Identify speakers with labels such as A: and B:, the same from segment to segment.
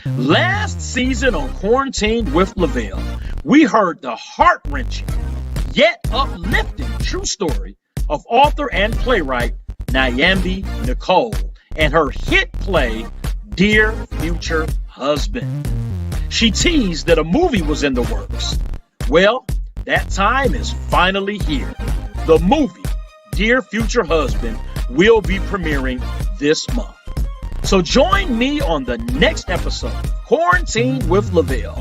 A: Last season on Quarantine with Lavell, we heard the heart-wrenching, yet uplifting true story of author and playwright Nyambe Nichole and her hit play, Dear Future Husband. She teased that a movie was in the works. Well, that time is finally here. The movie, Dear Future Husband, will be premiering this month. So join me on the next episode of Quarantine with Lavell,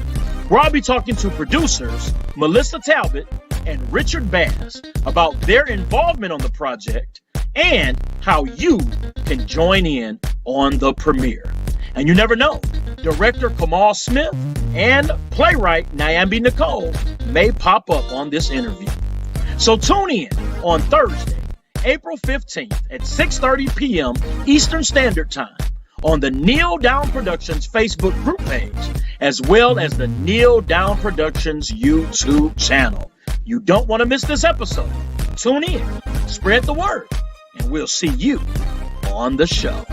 A: where I'll be talking to producers Melissa Talbot and Richard Bass about their involvement on the project and how you can join in on the premiere. And you never know, director Kamal Smith and playwright Nyambe Nichole may pop up on this interview. So tune in on Thursday, April 15th at 6:30 p.m. Eastern Standard Time on the Neal Down Productions Facebook group page, as well as the Neal Down Productions YouTube channel. You don't want to miss this episode. Tune in, spread the word, and we'll see you on the show.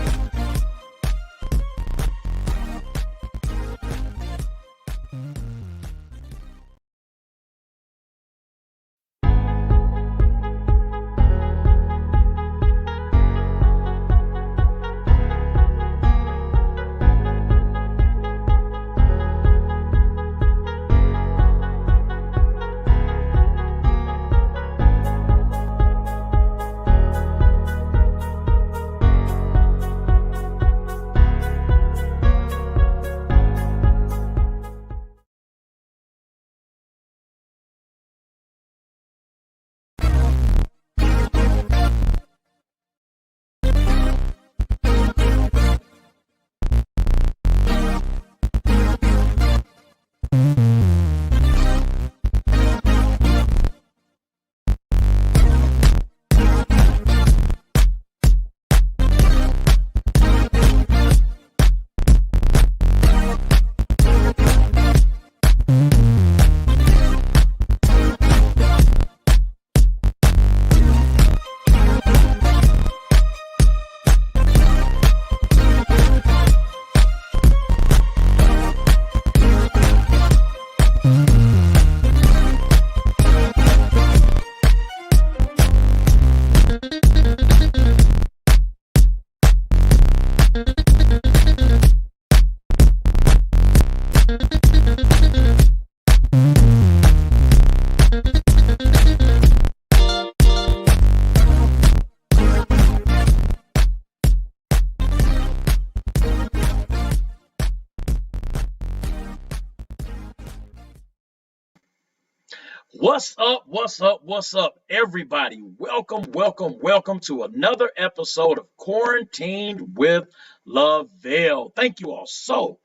A: What's up, everybody? Welcome to another episode of Quarantined with Lavell. Thank you all so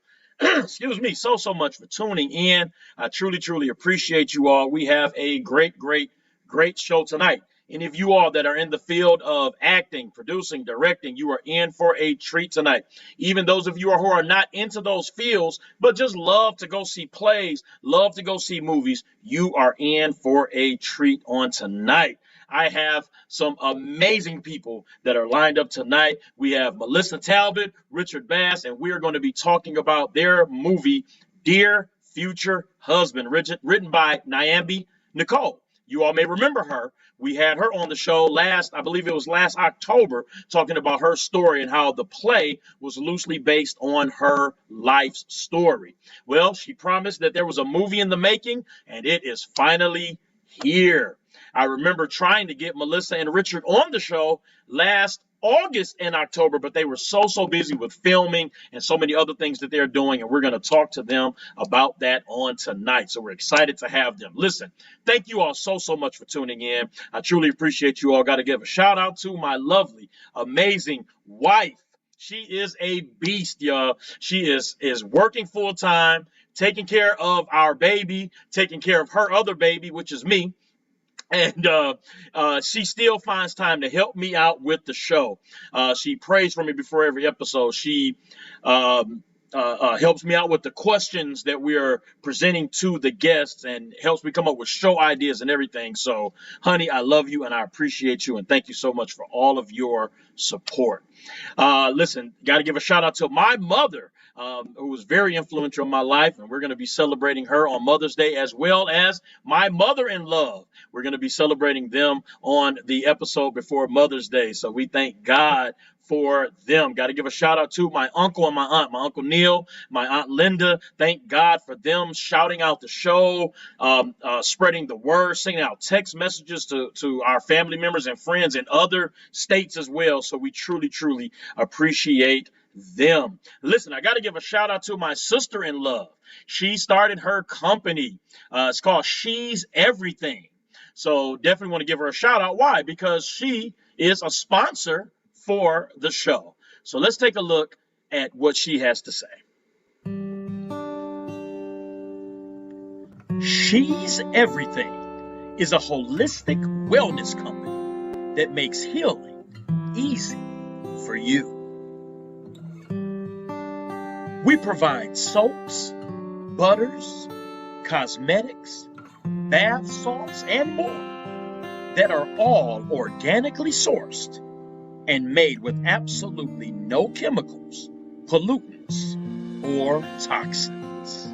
A: much for tuning in. I truly appreciate you all. We have a great show tonight. Any of you all that are in the field of acting, producing, directing, you are in for a treat tonight. Even those of you who are not into those fields, but just love to go see plays, love to go see movies, you are in for a treat on tonight. I have some amazing people that are lined up tonight. We have Melissa Talbot, Richard Bass, and we are going to be talking about their movie, Dear Future Husband, written by Nyambe Nichole. You all may remember her. We had her on the show last October, talking about her story and how the play was loosely based on her life's story. Well, she promised that there was a movie in the making, and it is finally here. I remember trying to get Melissa and Richard on the show last August and October, but they were so busy with filming and so many other things that they're doing, and we're going to talk to them about that on tonight. So we're excited to have them. Listen, thank you all so much for tuning in. I truly appreciate you all. Got to give a shout out to my lovely, amazing wife. She is a beast, y'all. She is working full time, taking care of our baby, taking care of her other baby, which is me. And she still finds time to help me out with the show. She prays for me before every episode. She helps me out with the questions that we are presenting to the guests and helps me come up with show ideas and everything. So, honey, I love you and I appreciate you. And thank you so much for all of your support. Listen, got to give a shout out to my mother. who was very influential in my life, and we're going to be celebrating her on Mother's Day, as well as my mother-in-law. We're going to be celebrating them on the episode before Mother's Day. So we thank God for them. Got to give a shout out to my uncle and my aunt, my uncle Neal, my aunt Linda. Thank God for them shouting out the show, spreading the word, sending out text messages to our family members and friends in other states as well. So we truly, truly appreciate them. Listen, I got to give a shout out to my sister-in-law. She started her company. It's called She's Everything. So definitely want to give her a shout out. Why? Because she is a sponsor for the show. So let's take a look at what she has to say. She's Everything is a holistic wellness company that makes healing easy for you. We provide soaps, butters, cosmetics, bath salts, and more that are all organically sourced and made with absolutely no chemicals, pollutants, or toxins.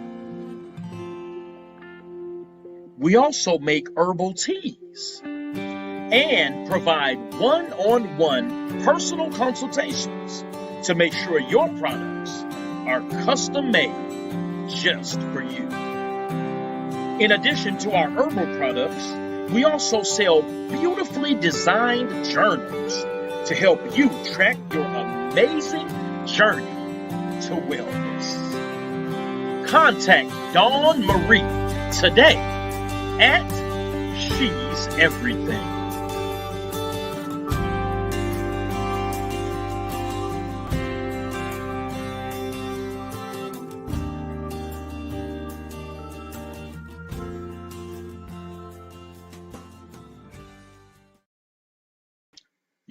A: We also make herbal teas and provide one-on-one personal consultations to make sure your products are custom made just for you. In addition to our herbal products, we also sell beautifully designed journals to help you track your amazing journey to wellness. Contact Dawn Marie today at She's Everything.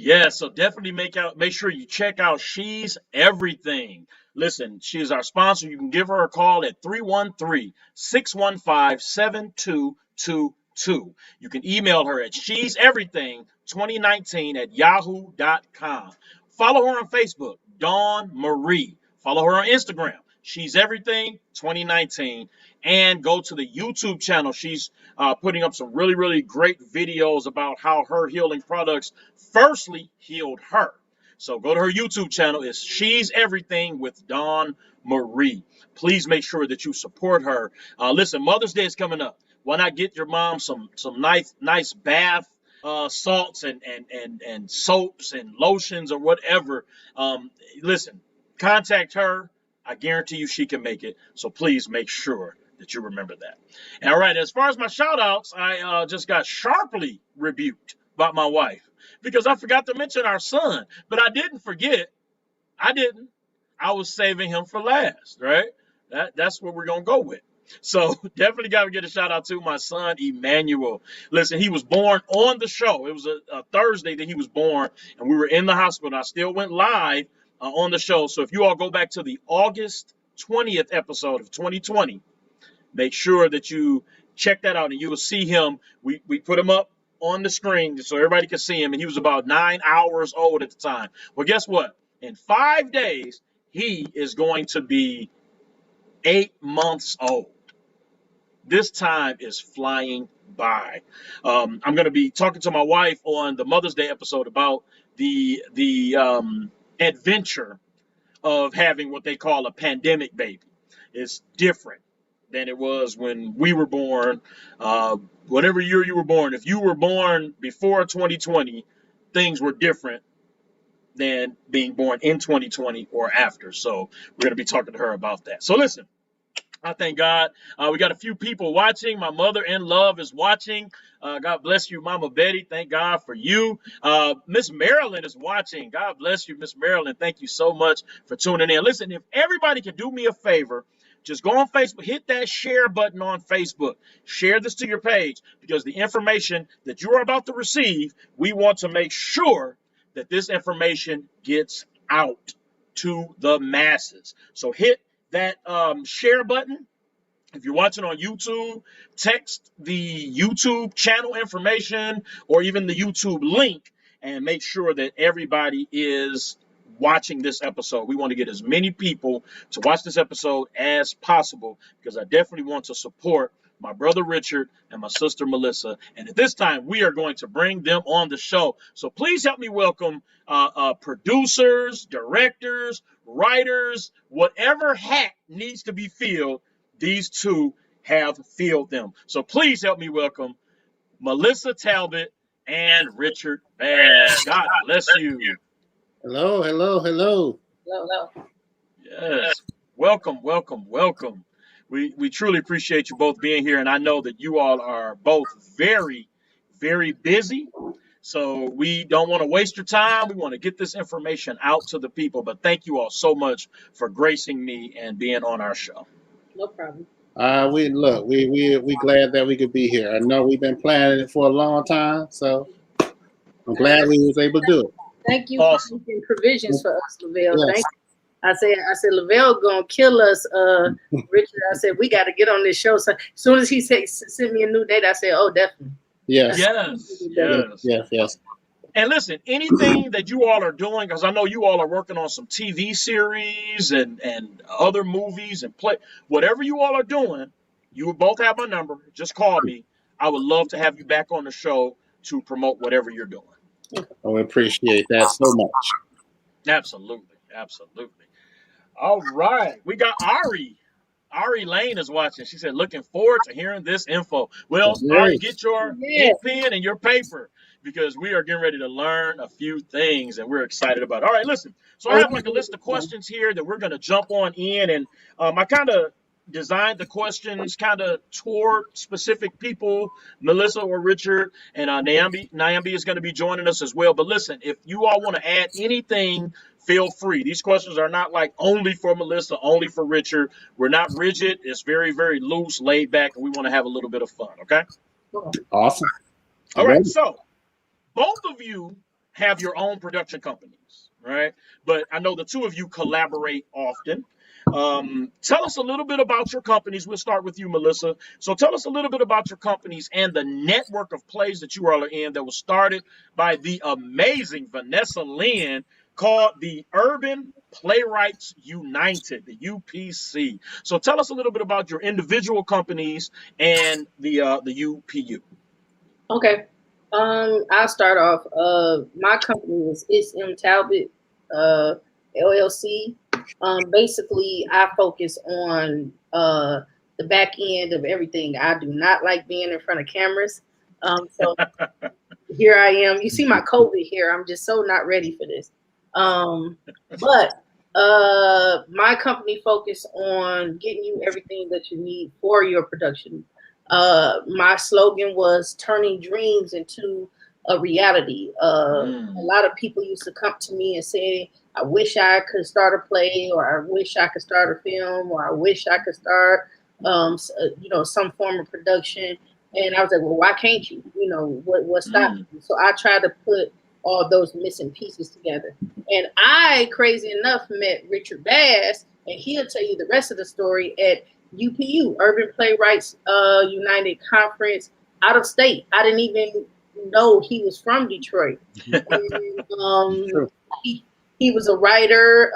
A: Yeah, so definitely make sure you check out She's Everything. Listen, she is our sponsor. You can give her a call at 313-615-7222. You can email her at she'severything2019@yahoo.com. Follow her on Facebook, Dawn Marie. Follow her on Instagram, She's Everything 2019, and go to the YouTube channel. She's putting up some really, really great videos about how her healing products firstly healed her. So go to her YouTube channel. It's She's Everything with Dawn Marie. Please make sure that you support her. Listen, Mother's Day is coming up. Why not get your mom some nice bath salts and soaps and lotions or whatever. Listen, contact her. I guarantee you she can make it. So please make sure that you remember that. All right, as far as my shout outs, I just got sharply rebuked by my wife because I forgot to mention our son. But I didn't forget. I didn't. I was saving him for last, right? That's what we're going to go with. So definitely got to get a shout out to my son, Emmanuel. Listen, he was born on the show. It was a Thursday that he was born, and we were in the hospital. I still went live on the show. So if you all go back to the August 20th episode of 2020, make sure that you check that out, and you will see him. We put him up on the screen so everybody can see him, and he was about 9 hours old at the time. Well, guess what? In 5 days, he is going to be 8 months old. This time is flying by. I'm going to be talking to my wife on the Mother's Day episode about the adventure of having what they call a pandemic baby. It's different than it was when we were born. Whatever year you were born, if you were born before 2020, things were different than being born in 2020 or after. So we're going to be talking to her about that. So listen, I thank God. We got a few people watching. My mother-in-law is watching. God bless you, Mama Betty. Thank God for you. Miss Marilyn is watching. God bless you, Miss Marilyn. Thank you so much for tuning in. Listen, if everybody could do me a favor, just go on Facebook, hit that share button on Facebook. Share this to your page, because the information that you're about to receive, we want to make sure that this information gets out to the masses. So hit that share button. If you're watching on YouTube, text the YouTube channel information or even the YouTube link, and make sure that everybody is watching this episode. We want to get as many people to watch this episode as possible because I definitely want to support my brother Richard and my sister Melissa. And at this time, we are going to bring them on the show. So please help me welcome producers, directors, writers, whatever hat needs to be filled, these two have filled them. So please help me welcome Melissa Talbot and Richard Bass. God bless you.
B: Hello, hello, hello.
C: Hello, hello.
A: Yes. Welcome, welcome, welcome. We truly appreciate you both being here, and I know that you all are both very, very busy. So we don't want to waste your time. We want to get this information out to the people. But thank you all so much for gracing me and being on our show.
C: No problem.
B: We glad that we could be here. I know we've been planning it for a long time, so I'm glad we was able to do it.
C: Thank you
A: Awesome.
C: for making provisions for us, Lavell.
B: Yes.
C: Thank you. I said, Lavell gonna kill us, Richard. I said, we got to get on this show. So as soon as he sent me a new date, I said, oh, definitely.
B: Yes.
A: Yes. And listen, anything that you all are doing, because I know you all are working on some TV series and other movies and whatever you all are doing, you both have my number. Just call me. I would love to have you back on the show to promote whatever you're doing.
B: We appreciate that so much.
A: Absolutely. All right. We got Ari. Ari Lane is watching. She said, looking forward to hearing this info. Well,
B: Yes.
A: Ari, get your ink pen and your paper because we are getting ready to learn a few things and we're excited about it. All right, listen. So I have like a list of questions here that we're going to jump on in. And I kind of designed the questions kind of toward specific people, Melissa or Richard, and Nyambe is going to be joining us as well. But listen, if you all want to add anything, feel free. These questions are not like only for Melissa, only for Richard. We're not rigid. It's very, very loose, laid back, and we want to have a little bit of fun, okay?
B: Awesome.
A: All right, so both of you have your own production companies, right? But I know the two of you collaborate often. Tell us a little bit about your companies. We'll start with you, Melissa. So tell us a little bit about your companies and the network of plays that you all are in that was started by the amazing Vanessa Lynn called the Urban Playwrights United, the UPC. So tell us a little bit about your individual companies and the UPU.
C: Okay. I'll start off. My company is SM Talbot LLC. Basically, I focus on the back end of everything. I do not like being in front of cameras. So here I am. You see my COVID here. I'm just so not ready for this. But my company focus on getting you everything that you need for your production. My slogan was turning dreams into a reality. A lot of people used to come to me and say, I wish I could start a play, or I wish I could start a film, or I wish I could start, some form of production. And I was like, well, why can't you? What's stopping you? So I tried to put all those missing pieces together. And I, crazy enough, met Richard Bass, and he'll tell you the rest of the story at UPU, Urban Playwrights United Conference, out of state. I didn't even know he was from Detroit. And, he was a writer,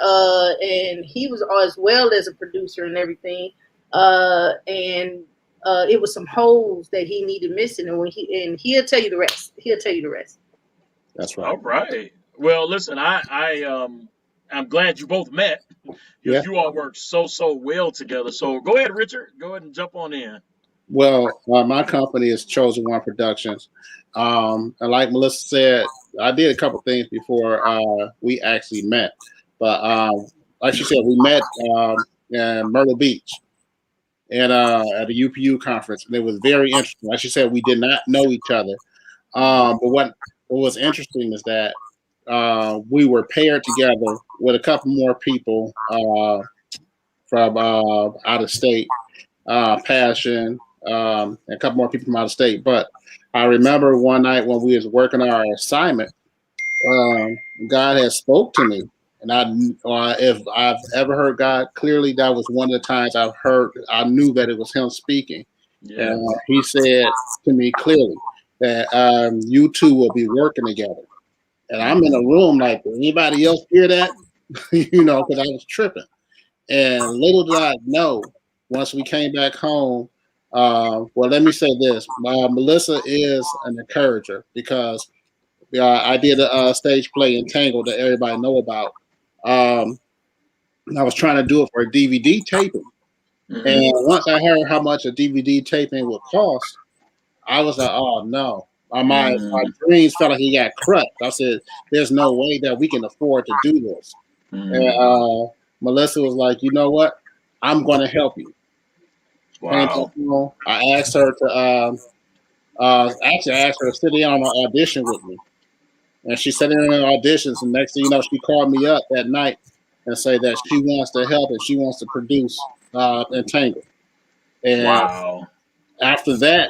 C: and he was as well as a producer and everything. And it was some holes that he needed missing, and he'll tell you the rest.
B: That's right.
A: All right. Well, listen, I'm glad you both met because you all work so well together. So go ahead, Richard. Go ahead and jump on in.
B: Well, my company is Chosen One Productions. And like Melissa said, I did a couple things before we actually met. But like she said, we met in Myrtle Beach and at a UPU conference. And it was very interesting. Like she said, we did not know each other. But what was interesting is that we were paired together with a couple more people from out of state, Passion, and a couple more people from out of state. But I remember one night when we was working our assignment, God had spoke to me, and if I've ever heard God clearly, that was one of the times I knew that it was Him speaking. Yeah. And He said to me clearly that you two will be working together. And I'm in a room like, anybody else hear that? you know, because I was tripping. And little did I know, once we came back home, well, let me say this. Melissa is an encourager because I did a stage play in Tangle that everybody know about. Um, I was trying to do it for a DVD taping. And once I heard how much a DVD taping would cost, I was like, oh, no. My dreams felt like he got crushed. I said, there's no way that we can afford to do this. And Melissa was like, you know what? I'm going to help you.
A: Wow.
B: And I asked her to actually I asked her to sit in on an audition with me. And she sat in on auditions, and next thing you know, she called me up that night and say that she wants to help and she wants to produce Entangle. And
A: Wow.
B: after that,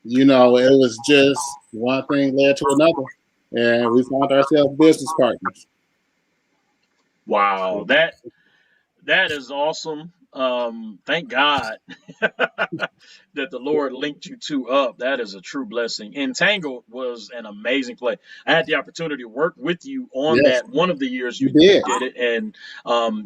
B: you know, it was just one thing led to another. And we found ourselves business partners.
A: Wow. That is awesome. Thank God that the Lord linked you two up. That is a true blessing. Entangled was an amazing play. I had the opportunity to work with you on
B: Yes,
A: that one of the years
B: you
A: you
B: did.
A: did it. And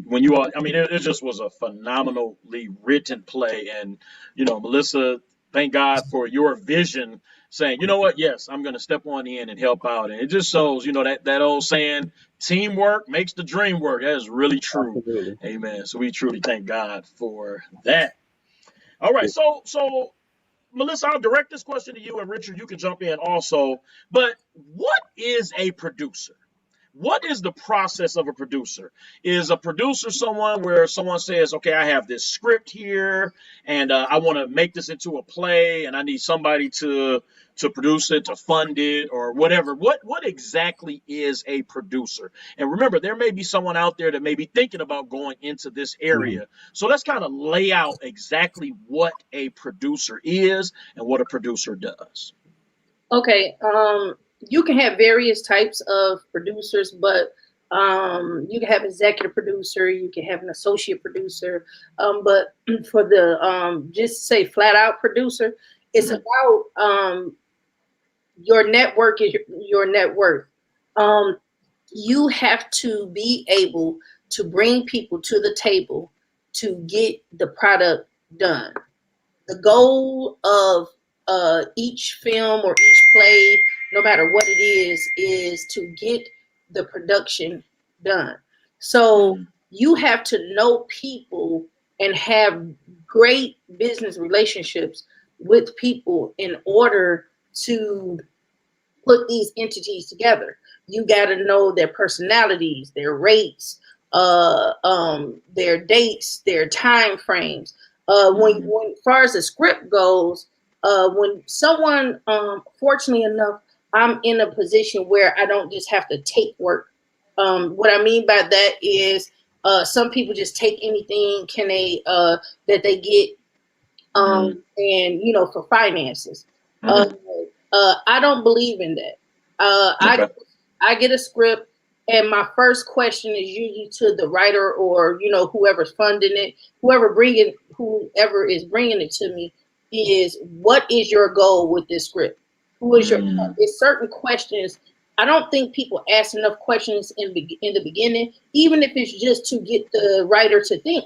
A: when you all, I mean, it just was a phenomenally written play. And, you know, Melissa, thank God for your vision saying, you know what, yes, I'm going to step on in and help out. And it just shows, you know, that old saying, teamwork makes the dream work. That is really true.
B: Absolutely.
A: Amen. So we truly thank God for that. All right. So Melissa, I'll direct this question to you, and Richard, you can jump in also. But what is a producer? What is the process of a producer? Is a producer someone where someone says, okay, I have this script here and I want to make this into a play and I need somebody to produce it, to fund it or whatever. What exactly is a producer? And remember, there may be someone out there that may be thinking about going into this area. So let's kind of lay out exactly what a producer is and what a producer does.
C: Okay. You can have various types of producers, but you can have executive producer, you can have an associate producer, but for the just say flat out producer, it's about your network is your net worth. You have to be able to bring people to the table to get the product done. The goal of each film or each play, no matter what it is to get the production done. So you have to know people and have great business relationships with people in order to put these entities together. You got to know their personalities, their rates, their dates, their time frames. When as far as the script goes, when someone, fortunately enough, I'm in a position where I don't just have to take work. What I mean by that is some people just take anything can they that they get and you know for finances. I don't believe in that. I get a script, and my first question is usually to the writer or you know whoever's funding it, whoever is bringing it to me is what is your goal with this script? Who is your? There's certain questions. I don't think people ask enough questions in the beginning, even if it's just to get the writer to think.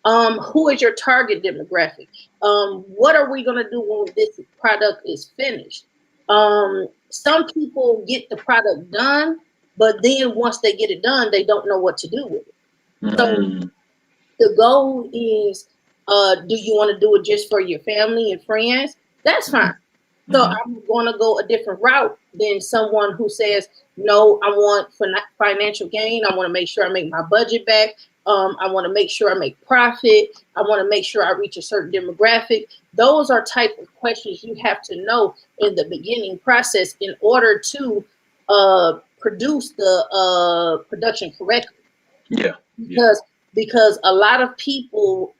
C: Who is your target demographic? What are we going to do when this product is finished? Some people get the product done, but then once they get it done, they don't know what to do with it. So the goal is, do you want to do it just for your family and friends? That's fine. So I'm going to go a different route than someone who says, no, I want financial gain. I want to make sure I make my budget back. I want to make sure I make profit. I want to make sure I reach a certain demographic. Those are type of questions you have to know in the beginning process in order to produce the production correctly.
A: Yeah.
C: Because a lot of people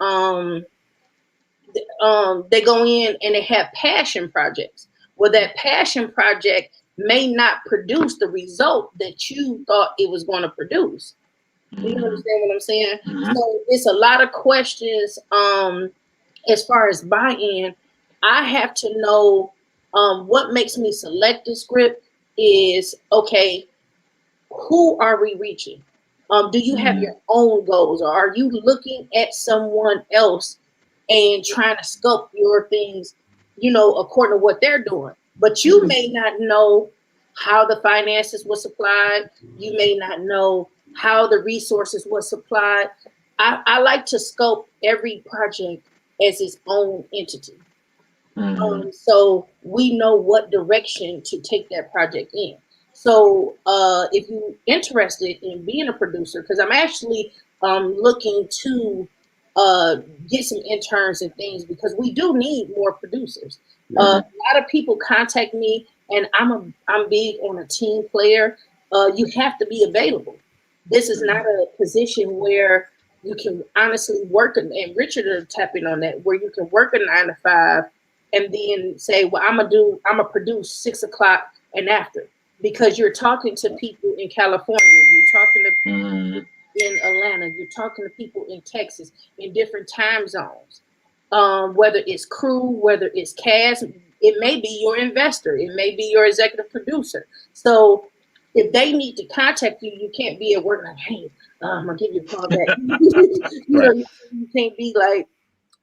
C: they go in and they have passion projects. Well, that passion project may not produce the result that you thought it was going to produce. You understand what I'm saying? So it's a lot of questions as far as buy-in. I have to know what makes me select the script is, okay, who are we reaching? Do you have your own goals, or are you looking at someone else and trying to sculpt your things, according to what they're doing? But you may not know how the finances were supplied. You may not know how the resources were supplied. I like to scope every project as its own entity. So we know what direction to take that project in. So if you're interested in being a producer, because I'm actually looking to get some interns and things, because we do need more producers. A lot of people contact me, and I'm big on a team player. You have to be available. This is not a position where you can honestly work, and Richard are tapping on that, where you can work a 9 to 5 and then say, well, I'm gonna produce 6 o'clock and after, because you're talking to people in California, you're talking to people in Atlanta, you're talking to people in Texas, in different time zones. Whether it's crew, whether it's cast, it may be your investor, it may be your executive producer. So if they need to contact you, you can't be at work like, hey, I'm gonna give you a call back. You can't be like,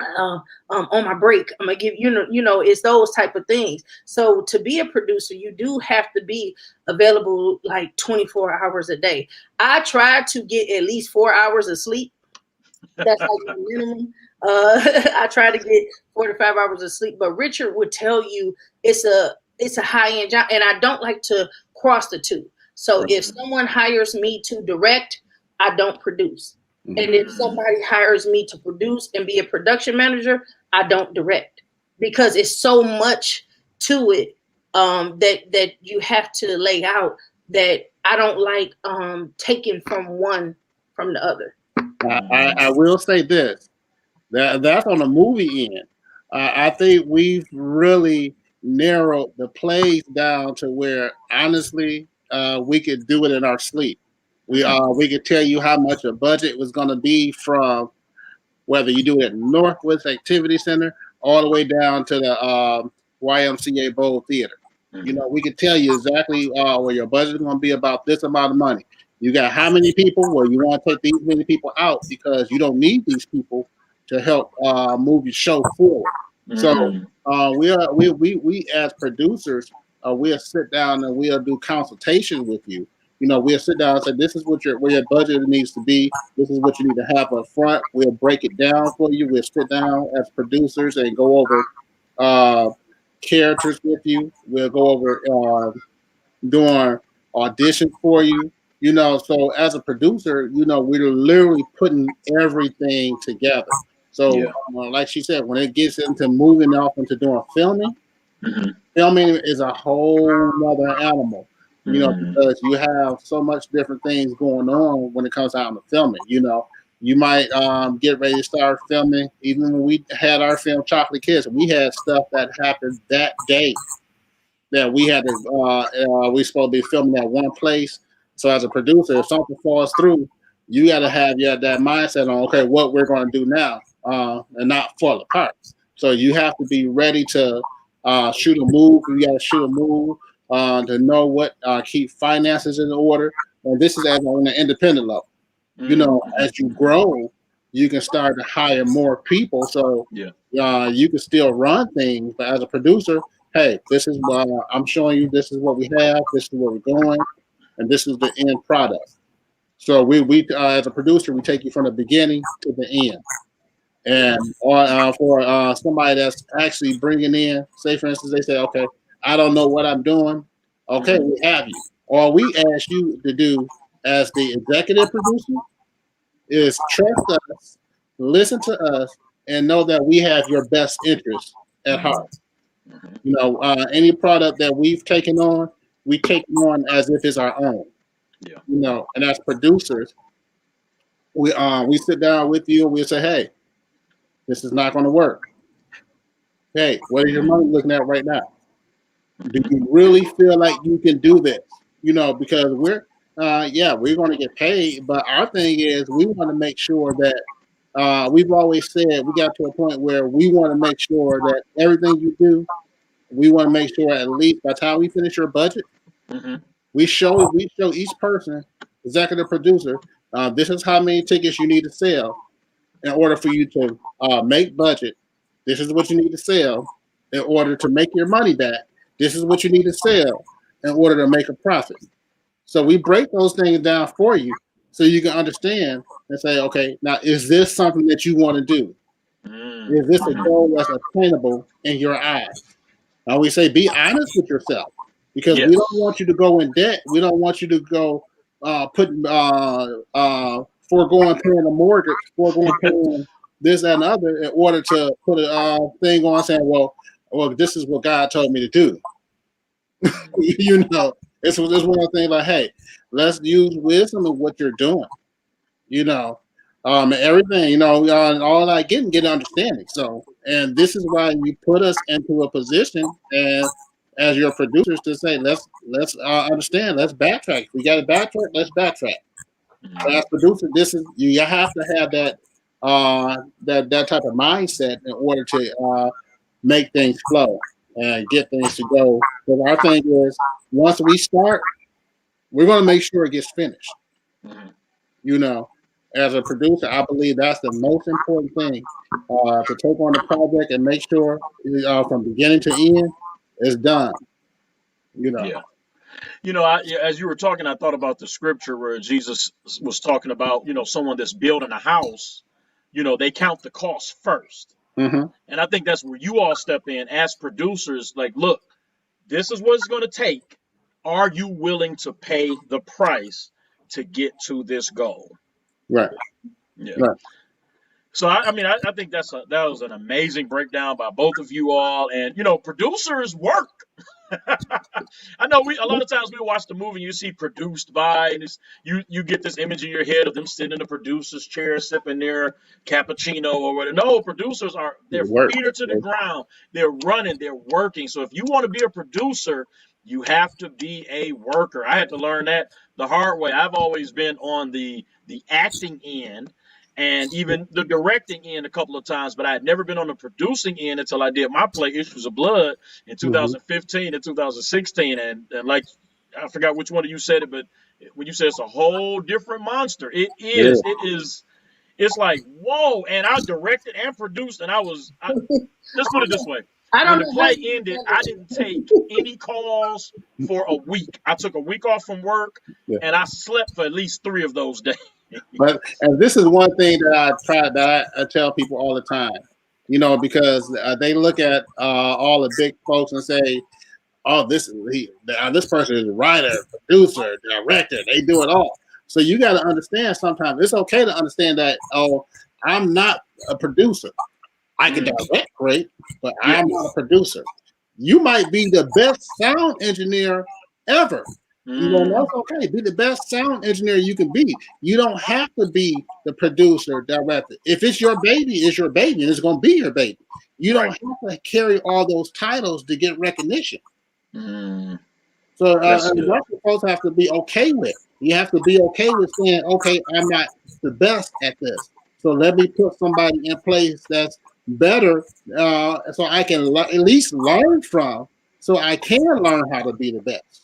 C: on my break, I'm gonna give it's those type of things. So to be a producer, you do have to be available like 24 hours a day. I try to get at least 4 hours of sleep. That's like my minimum. I try to get 4 to 5 hours of sleep, but Richard would tell you it's a high-end job, and I don't like to cross the two. So if someone hires me to direct, I don't produce. And if somebody hires me to produce and be a production manager, I don't direct, because it's so much to it that you have to lay out, that I don't like taking from one from the other.
B: I will say this, that's on the movie end. I think we've really narrowed the plays down to where, honestly, we could do it in our sleep. We could tell you how much a budget was going to be, from whether you do it at Northwoods Activity Center all the way down to the YMCA Bowl Theater. We could tell you exactly where your budget is going to be about this amount of money. You got how many people? Well, you want to take these many people out because you don't need these people to help move your show forward. So we as producers, we'll sit down and we'll do consultation with you. We'll sit down and say, this is where your budget needs to be. This is what you need to have up front. We'll break it down for you. We'll sit down as producers and go over characters with you. We'll go over doing auditions for you. So as a producer, we're literally putting everything together. So like she said, when it gets into moving off into doing filming, filming is a whole other animal. Because you have so much different things going on when it comes out to filming. You might get ready to start filming. Even when we had our film Chocolate Kids, we had stuff that happened that day that we had to, we supposed to be filming at one place. So as a producer, if something falls through, you got to have that mindset on, okay, what we're going to do now, and not fall apart. So you have to be ready to shoot a move. You got to shoot a move. To know what keep finances in order, and this is as on the independent level. As you grow, you can start to hire more people, so you can still run things. But as a producer, hey, this is I'm showing you. This is what we have. This is where we're going, and this is the end product. So we as a producer, we take you from the beginning to the end. And for somebody that's actually bringing in, say for instance, they say, okay, I don't know what I'm doing. Okay, we have you. All we ask you to do as the executive producer is trust us, listen to us, and know that we have your best interest at heart. Any product that we've taken on, we take on as if it's our own. And as producers, we sit down with you and we say, hey, this is not going to work. Hey, what is your money looking at right now? Do you really feel like you can do this? Because we're going to get paid, but our thing is we want to make sure that we've always said we got to a point where we want to make sure that everything you do, we want to make sure at least by the time we finish your budget, we show each person, executive producer, This is how many tickets you need to sell in order for you to make budget. This is what you need to sell in order to make your money back. This is what you need to sell in order to make a profit. So we break those things down for you so you can understand and say, okay, now is this something that you want to do? Is this a goal that's attainable in your eyes? Now we say be honest with yourself because we don't want you to go in debt. We don't want you to go foregoing paying a mortgage, foregoing paying this and other in order to put a thing on saying, well, this is what God told me to do. You know, it's one of the things like, hey, let's use wisdom in what you're doing. You know, and everything, you know, all I get understanding. So, and this is why you put us into a position and as your producers to say, let's understand, let's backtrack. We got to backtrack. Let's backtrack. So as producer, this is you have to have that that type of mindset in order to make things flow and get things to go. But our thing is, once we start, we're going to make sure it gets finished. You know, as a producer, I believe that's the most important thing to take on the project and make sure from beginning to end it's done. You know.
A: Yeah. You know, as you were talking, I thought about the scripture where Jesus was talking about, you know, someone that's building a house, you know, they count the cost first.
B: Mm-hmm.
A: And I think that's where you all step in as producers. Like, look, this is what it's going to take. Are you willing to pay the price to get to this goal?
B: Right.
A: Yeah.
B: Right.
A: So, I mean, I think that was an amazing breakdown by both of you all. And, you know, producers work. I know a lot of times we watch the movie and you see produced by, and you get this image in your head of them sitting in the producer's chair sipping their cappuccino or whatever. No, producers their feet are to the ground. They're running, they're working. So if you want to be a producer, you have to be a worker. I had to learn that the hard way. I've always been on the acting end and even the directing end a couple of times, but I had never been on the producing end until I did my play Issues of Blood in 2015 and 2016. And like, I forgot which one of you said it, but when you said it's a whole different monster, it is. Yeah. It's like, whoa. And I directed and produced, and let's put it this way. When the play ended, I didn't take any calls for a week. I took a week off from work, and I slept for at least 3 of those days.
B: But and this is one thing that I tell people all the time, you know, because they look at all the big folks and say, "Oh, this person is a writer, producer, director. They do it all." So you got to understand. Sometimes it's okay to understand that. Oh, I'm not a producer. I can direct great, but I'm not a producer. You might be the best sound engineer ever. You know, that's okay. Be the best sound engineer you can be. You don't have to be the producer, director. If it's your baby, it's your baby, and it's going to be your baby. You don't have to carry all those titles to get recognition. So that's what folks have to be okay with. You have to be okay with saying, okay, I'm not the best at this. So let me put somebody in place that's better so I can at least learn from, so I can learn how to be the best.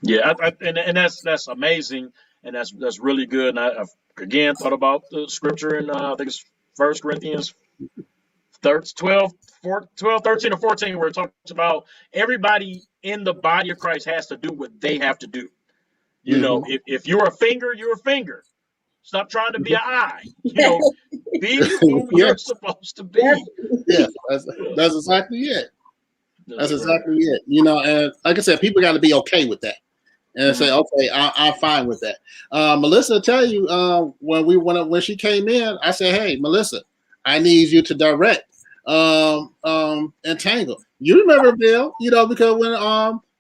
A: Yeah, and that's amazing, and that's really good. And I've again thought about the scripture in I think it's 1 Corinthians 12, 13, or 14, where it talks about everybody in the body of Christ has to do what they have to do. You know, if you're a finger, you're a finger. Stop trying to be an eye. You know, be who you're supposed to be.
B: Yeah, that's exactly it. That's exactly it. You know, and like I said, people got to be okay with that, and say, okay, I'm fine with that. Melissa, tell you when she came in, I said, hey, Melissa, I need you to direct Entangle. You remember, Bill? You know, because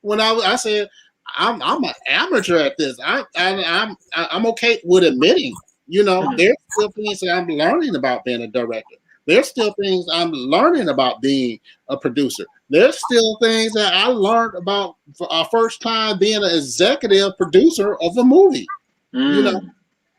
B: when I said I'm an amateur at this. I'm okay with admitting. You know, there's still things that I'm learning about being a director. There's still things I'm learning about being a producer. There's still things that I learned about for our first time being an executive producer of a movie. You know,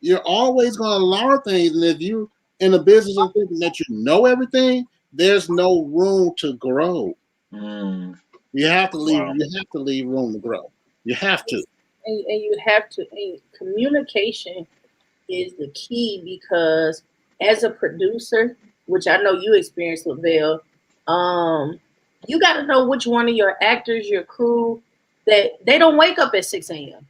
B: you're always going to learn things. And if you're in the business of thinking that you know everything, there's no room to grow. You have to leave. You have to leave room to grow. You have to.
C: and you have to. And communication is the key because as a producer, which I know you experienced, Lavell, you got to know which one of your actors, your crew, that they don't wake up at 6 a.m.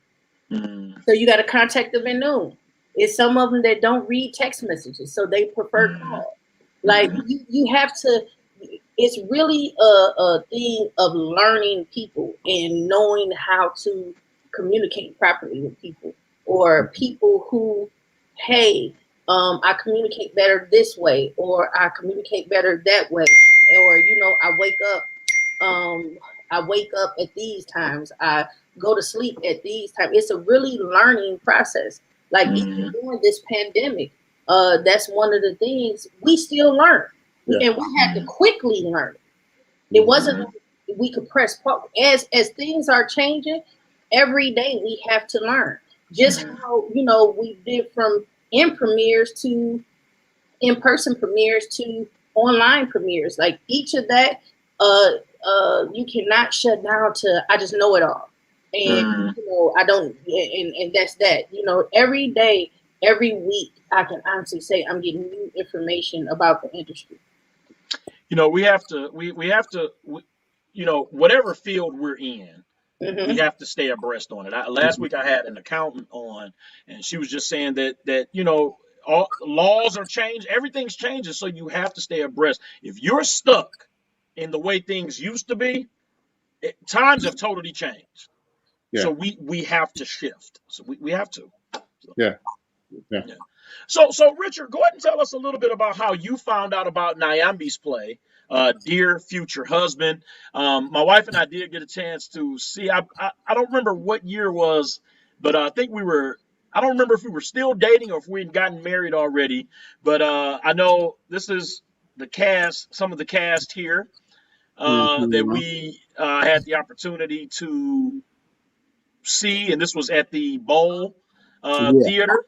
C: So you got to contact them at noon. It's some of them that don't read text messages, so they prefer call. Like you have to. It's really a thing of learning people and knowing how to communicate properly with people, or people who, hey, I communicate better this way, or I communicate better that way, or I wake up at these times, I go to sleep at these times. It's a really learning process. Like even during this pandemic, that's one of the things we still learn. Yeah. And we had to quickly learn. It wasn't we could press pause. As things are changing, every day we have to learn. Just how we did from premieres to in-person premieres to online premieres. Like each of that, you cannot shut down to I just know it all. And I don't, and that's that. Every day, every week, I can honestly say I'm getting new information about the industry.
A: We have to, whatever field we're in, we have to stay abreast on it. Last week I had an accountant on, and she was just saying that all laws are changed, everything's changing, so you have to stay abreast. If you're stuck in the way things used to be, times have totally changed. Yeah. So we have to shift. So we have to. So. Yeah. So Richard, go ahead and tell us a little bit about how you found out about Nyambe's play, Dear Future Husband. My wife and I did get a chance to see. I don't remember what year it was, but I think I don't remember if we were still dating or if we had gotten married already. But I know this is the cast, some of the cast here that we had the opportunity to see, and this was at the Bowl Theater.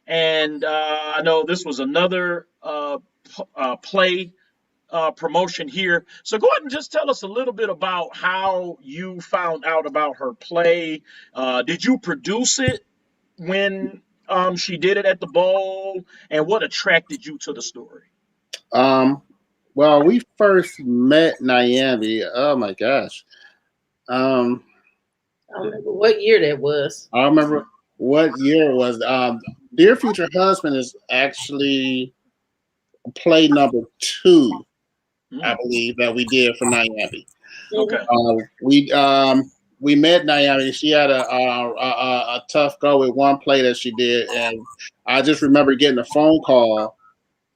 A: And I know this was another play promotion here. So go ahead and just tell us a little bit about how you found out about her play. Did you produce it when she did it at the Bowl? And what attracted you to the story?
B: Well, we first met Nyambe. Oh my gosh.
C: I don't remember what year that was.
B: I remember what year it was. Dear Future Husband is actually play number 2, I believe, that we did for Nyambe.
A: Okay.
B: We met Nyambe. She had a tough go with one play that she did, and I just remember getting a phone call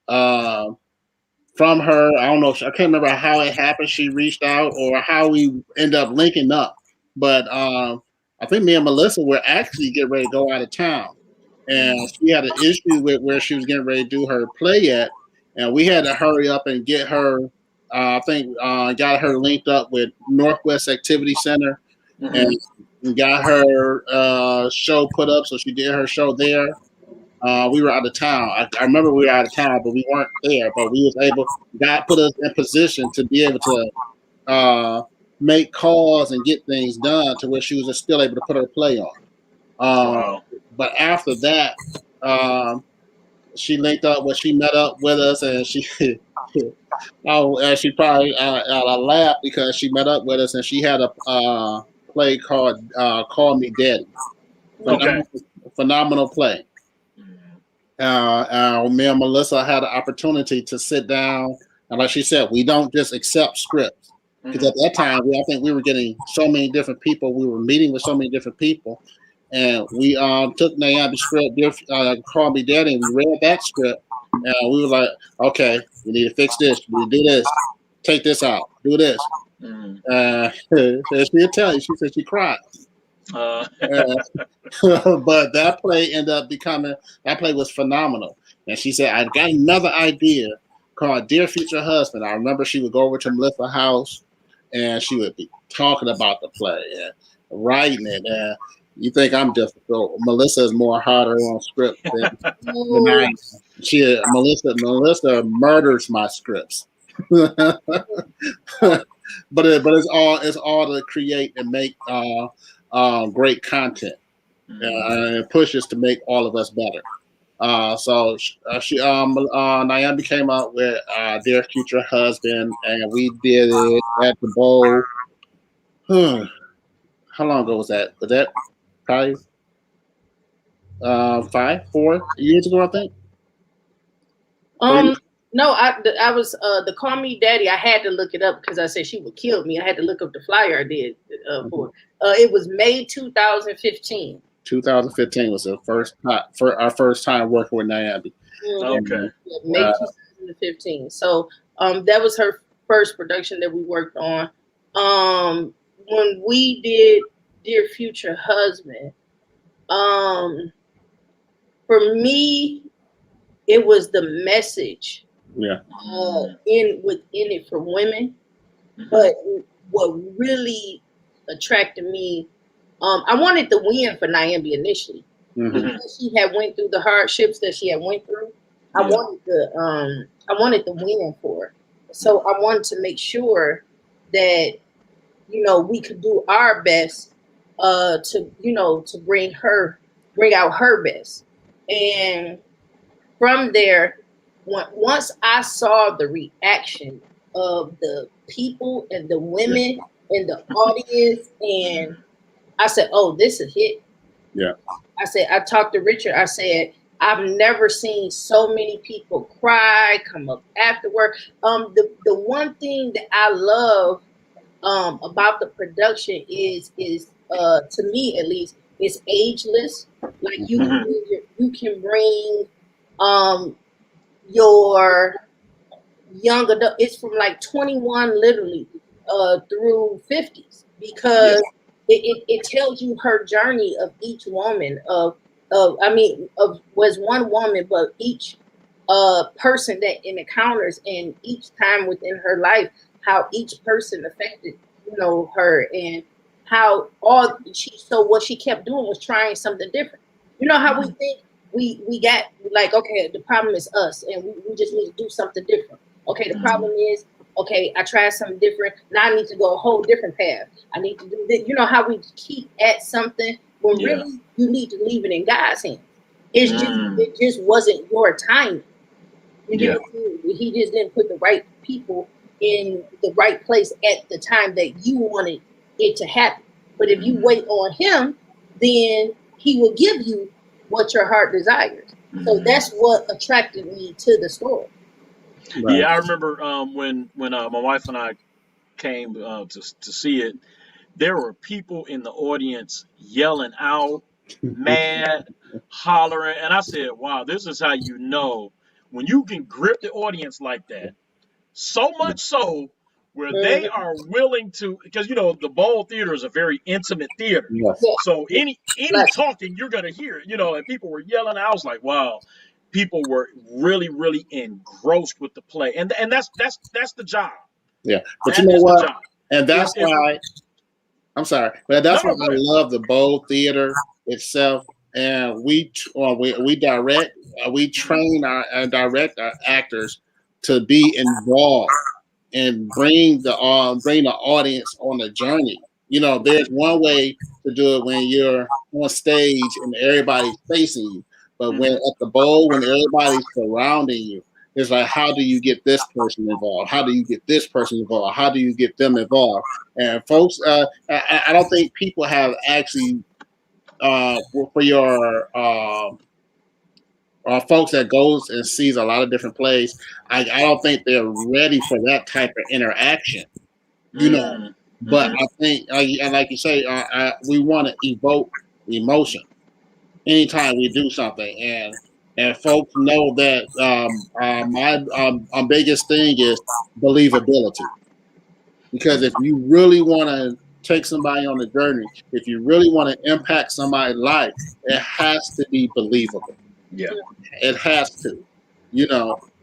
B: from her. I don't know. I can't remember how it happened. She reached out or how we ended up linking up, but I think me and Melissa were actually getting ready to go out of town. And she had an issue with where she was getting ready to do her play at. And we had to hurry up and get her, got her linked up with Northwest Activity Center and got her show put up. So she did her show there. We were out of town. I remember we were out of town, but we weren't there. But we was able, God put us in position to be able to make calls and get things done to where she was still able to put her play on.
A: Wow.
B: But after that, she linked up when she met up with us, and she she probably laughed because she met up with us and she had a play called Call Me Daddy. Phenomenal play. Me and Melissa had the opportunity to sit down, and like she said, we don't just accept scripts. Because at that time, I think we were getting so many different people. We were meeting with so many different people. And we took Nyambe's script, Call Me Daddy, and we read that script. And we were like, okay, we need to fix this. We need to do this. Take this out. Do this. She'll tell you. She said she cried. But that play ended up that play was phenomenal. And she said, I got another idea called Dear Future Husband. I remember she would go over to Melissa's house and she would be talking about the play and writing it. And you think I'm difficult. Melissa is more harder on script than I am. Melissa murders my scripts. but it's all to create and make great content. and pushes to make all of us better. Nyambe came up with Dear Future Husband, and we did it at the Bowl. How long ago was that? Was that probably 4 years ago, I think?
C: No, I was the Call Me Daddy. I had to look it up because I said she would kill me. I had to look up the flyer I did for. It was May 2015.
B: 2015 was our first time working with Nyambe.
A: Okay.
C: May 2015. So that was her first production that we worked on. When we did Dear Future Husband, for me, it was the message within it for women. But what really attracted me, I wanted the win for Nyambe initially. Because she had went through the hardships that she had went through. I wanted the win for her. So I wanted to make sure that, we could do our best to bring out her best. And from there, once I saw the reaction of the people and the women and the audience, and I said, "Oh, this is a hit."
B: Yeah.
C: I talked to Richard. I said, "I've never seen so many people cry, come up afterward." The one thing that I love about the production is to me at least, is ageless. Like you can bring your young adult. It's from like 21 literally through 50s, because it tells you her journey of each woman was one woman, but each person that encounters, and each time within her life, how each person affected her, and how what she kept doing was trying something different. You know how we think we got like, okay, the problem is us, and we just need to do something different. Okay, the problem is, okay, I tried something different, now I need to go a whole different path. I need to do this. You know how we keep at something when really you need to leave it in God's hands. It just wasn't your time. He just didn't put the right people in the right place at the time that you wanted it to happen. But if you wait on him, then he will give you what your heart desires. So that's what attracted me to the story.
B: Right.
A: Yeah, I remember when my wife and I came to see it, there were people in the audience yelling out, mad, hollering, and I said, "Wow, this is how you know when you can grip the audience like that." So much so where they are willing to, because the Bowl Theater is a very intimate theater.
B: Yes.
A: So any talking you're gonna hear, and people were yelling. I was like, wow, people were really, really engrossed with the play, and that's the job.
B: Yeah, but
A: That
B: you know
A: is the
B: what?
A: job.
B: And that's why I'm sorry, but that's why I love the Bowl Theater itself. And we direct, we train and direct our actors to be involved and bring the audience on the journey. There's one way to do it when you're on stage and everybody's facing you, but when at the Bowl, when everybody's surrounding you, it's like, how do you get this person involved? How do you get this person involved? How do you get them involved? And folks, I don't think people have actually for your folks that goes and sees a lot of different plays. I don't think they're ready for that type of interaction. But I think, and like you say, we want to evoke emotion anytime we do something, and folks know that my biggest thing is believability. Because if you really want to take somebody on the journey, if you really want to impact somebody's life, it has to be believable.
A: Yeah,
B: it has to,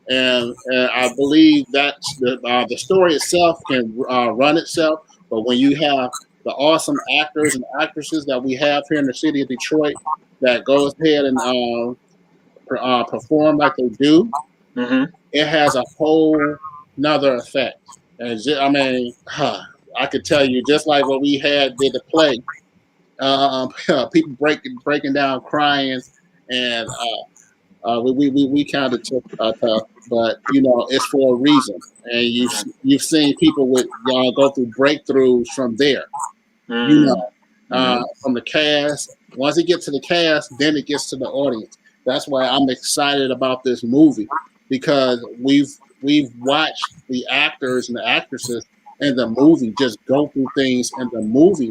B: and I believe that the story itself can run itself. But when you have the awesome actors and actresses that we have here in the city of Detroit that goes ahead and perform like they do, it has a whole nother effect. And I could tell you, just like what we did the play, people breaking down, crying, and we kind of took tough, but it's for a reason, and you've seen people with go through breakthroughs from there. From the cast. Once it gets to the cast, then it gets to the audience. That's why I'm excited about this movie, because we've watched the actors and the actresses in the movie just go through things in the movie,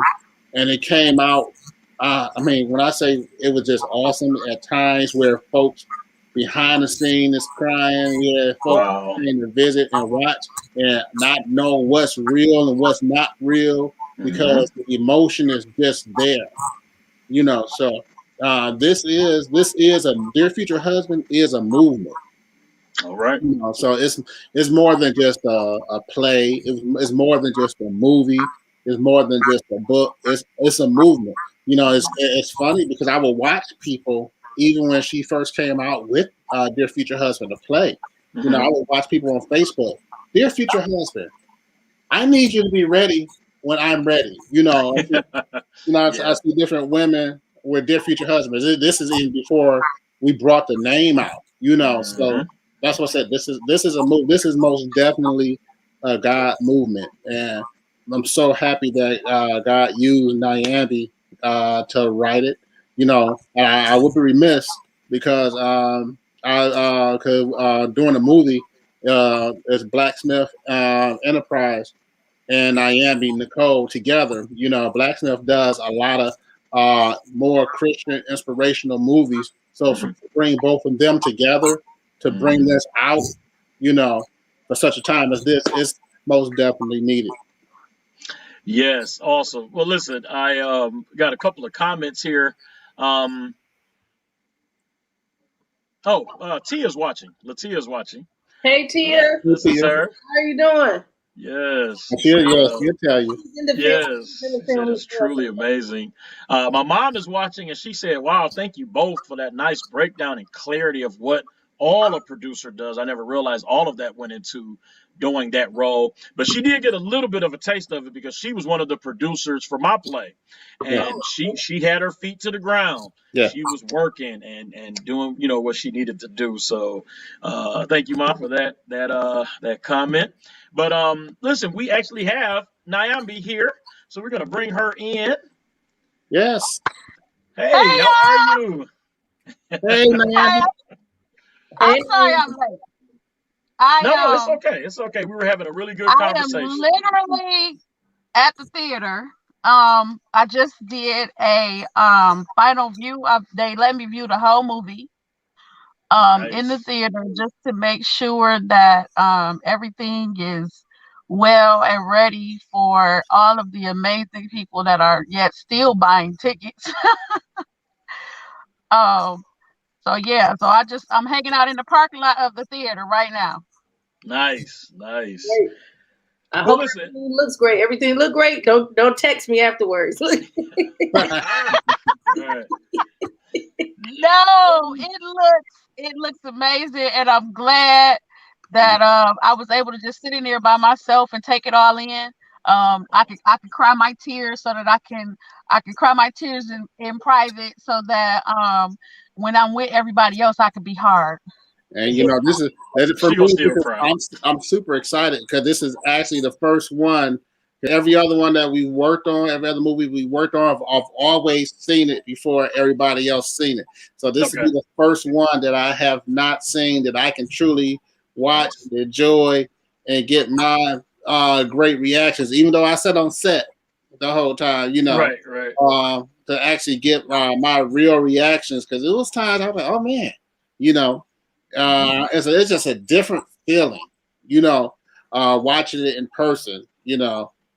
B: and it came out. When I say it was just awesome, at times where folks behind the scene is crying, folks came to visit and watch and not know what's real and what's not real, because the emotion is just there, So this is a Dear Future Husband is a movement.
A: All right.
B: So it's more than just a play. It's more than just a movie. It's more than just a book. It's a movement. It's funny because I will watch people even when she first came out with Dear Future Husband to play. I would watch people on Facebook. Dear Future Husband, I need you to be ready when I'm ready. I see different women with Dear Future Husbands. This is even before we brought the name out. So that's what I said. This is a move. This is most definitely a God movement, and I'm so happy that God used Nyambe to write it. I would be remiss because during the movie, it's Blacksmith Enterprise and Nyambe Nichole together. Blacksmith does a lot of more Christian inspirational movies. So to bring both of them together to bring this out, for such a time as this, is most definitely needed.
A: Yes, awesome. Well, listen, I got a couple of comments here. Tia's watching. Latia's watching.
C: Hey, Tia.
A: This is her.
C: How are you doing?
A: Yes.
B: She'll tell you.
A: Yes. That is truly amazing. My mom is watching, and she said, wow, thank you both for that nice breakdown and clarity of what all a producer does. I never realized all of that went into doing that role, but she did get a little bit of a taste of it because she was one of the producers for my play, and she had her feet to the ground. She was working and doing what she needed to do. So thank you, Mom, for that comment. But listen, we actually have Nyambe here, so we're gonna bring her in.
B: Yes.
A: Hey, how are you?
B: Hey, Nyambe.
D: I'm sorry I'm late.
A: No, it's okay. It's okay. We were having a really good conversation.
D: I am literally at the theater. I just did a final view. They let me view the whole movie in the theater just to make sure that everything is well and ready for all of the amazing people that are yet still buying tickets. So I'm hanging out in the parking lot of the theater right now.
A: Nice.
C: Great. I hope everything looks great. Everything look great. Don't text me afterwards.
D: No, it looks amazing, and I'm glad that I was able to just sit in there by myself and take it all in. I can cry my tears so that I can cry my tears in private, so that when I'm with everybody else I can be hard.
B: And this is for me. I'm super excited because this is actually the first one. Every other one that we worked on, every other movie we worked on, I've always seen it before everybody else seen it. So this will be the first one that I have not seen that I can truly watch, enjoy, and get my great reactions. Even though I sat on set the whole time,
A: right.
B: To actually get my real reactions, because it was times I was like, oh man, it's just a different feeling, watching it in person,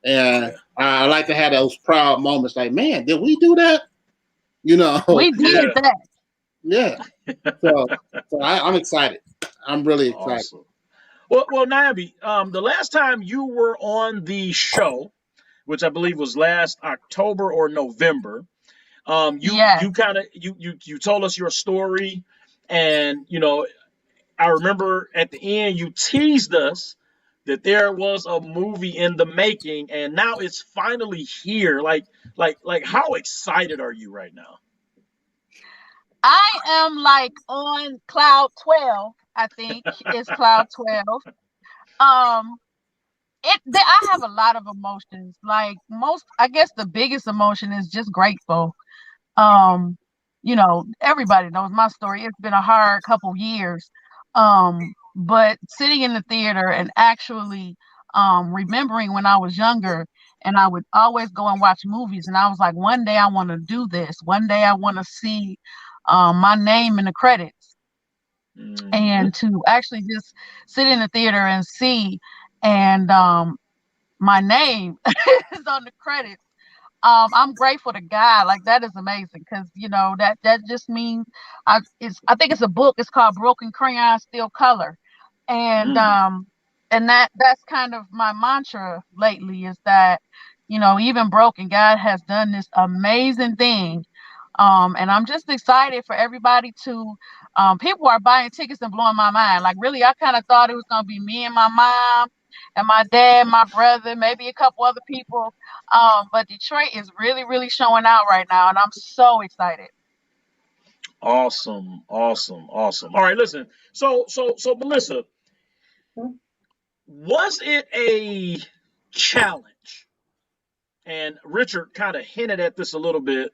B: and I like to have those proud moments like, man, did we do that?
D: We did that.
B: Yeah. So I'm excited. I'm really excited.
A: Awesome. Well, Nyambe, the last time you were on the show, which I believe was last October or November, you kind of you told us your story, and I remember at the end you teased us that there was a movie in the making, and now it's finally here. Like, how excited are you right now?
D: I am like on cloud 12. I think it's cloud 12. Um, I have a lot of emotions. Like I guess the biggest emotion is just grateful. Um, everybody knows my story. It's been a hard couple years. But sitting in the theater and actually remembering when I was younger, and I would always go and watch movies, and I was like, one day I want to do this. One day I want to see my name in the credits.
A: Mm-hmm.
D: And to actually just sit in the theater and see, and my name is on the credits. I'm grateful to God. Like, that is amazing, because that just means I think it's a book. It's called Broken Crayon Still Color, and that's kind of my mantra lately, is that even broken, God has done this amazing thing. And I'm just excited for everybody to. People are buying tickets and blowing my mind. Like, really, I kind of thought it was gonna be me and my mom and my dad, my brother, maybe a couple other people. But Detroit is really, really showing out right now, and I'm so excited.
A: Awesome. All right, listen. So Melissa, was it a challenge? And Richard kind of hinted at this a little bit.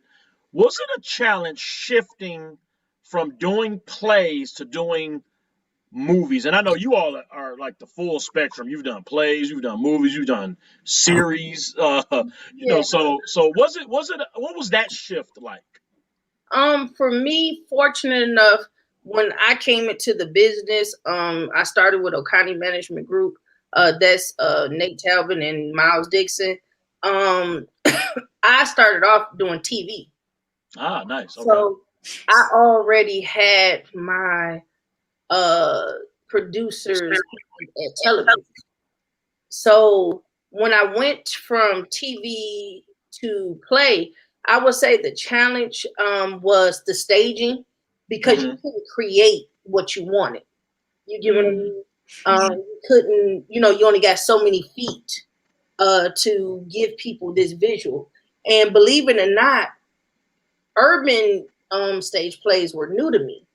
A: Was it a challenge shifting from doing plays to doing movies? And I know you all are like the full spectrum. You've done plays, you've done movies, you've done series. So was it? What was that shift like?
C: For me, fortunate enough, when I came into the business, I started with Oconee Management Group. That's Nate Talbot and Miles Dixon. I started off doing TV.
A: Ah, nice. Okay.
C: So I already had my producers at television. So when I went from TV to play, I would say the challenge was the staging, because you couldn't create what you wanted. You get what I mean? You couldn't, you only got so many feet to give people this visual. And believe it or not, urban stage plays were new to me.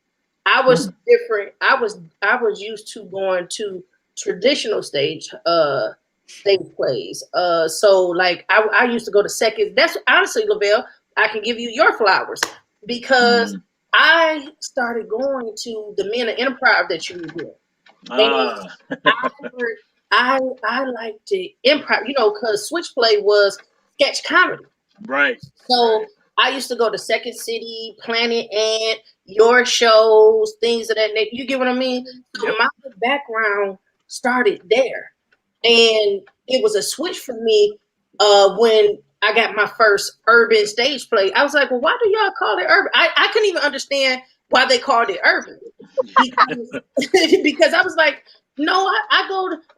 C: I was different. I was used to going to traditional stage plays. So like I used to go to second. That's honestly, Lavell, I can give you your flowers, because I started going to the Men of Improv that you were doing. And I liked the improv, because Switchplay was sketch comedy.
A: Right.
C: So I used to go to Second City, Planet Ant, your shows, things of that nature. You get what I mean? So my background started there. And it was a switch for me when I got my first urban stage play. I was like, well, why do y'all call it urban? I couldn't even understand why they called it urban. Because I was like, no, I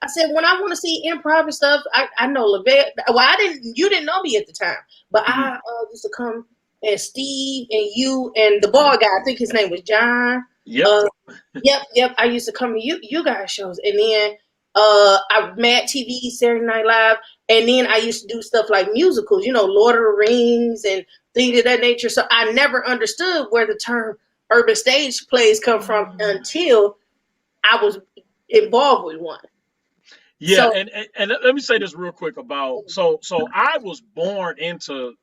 C: said, when I want to see improv and stuff, I know Lavell. Well, you didn't know me at the time, but I used to come, and Steve and you and the ball guy, I think his name was John.
A: Yep.
C: Yep. I used to come to you guys shows, and then I Mad TV, Saturday Night Live, and then I used to do stuff like musicals, Lord of the Rings and things of that nature. So I never understood where the term urban stage plays come from until I was involved with one.
A: Yeah, so, and let me say this real quick about so I was born into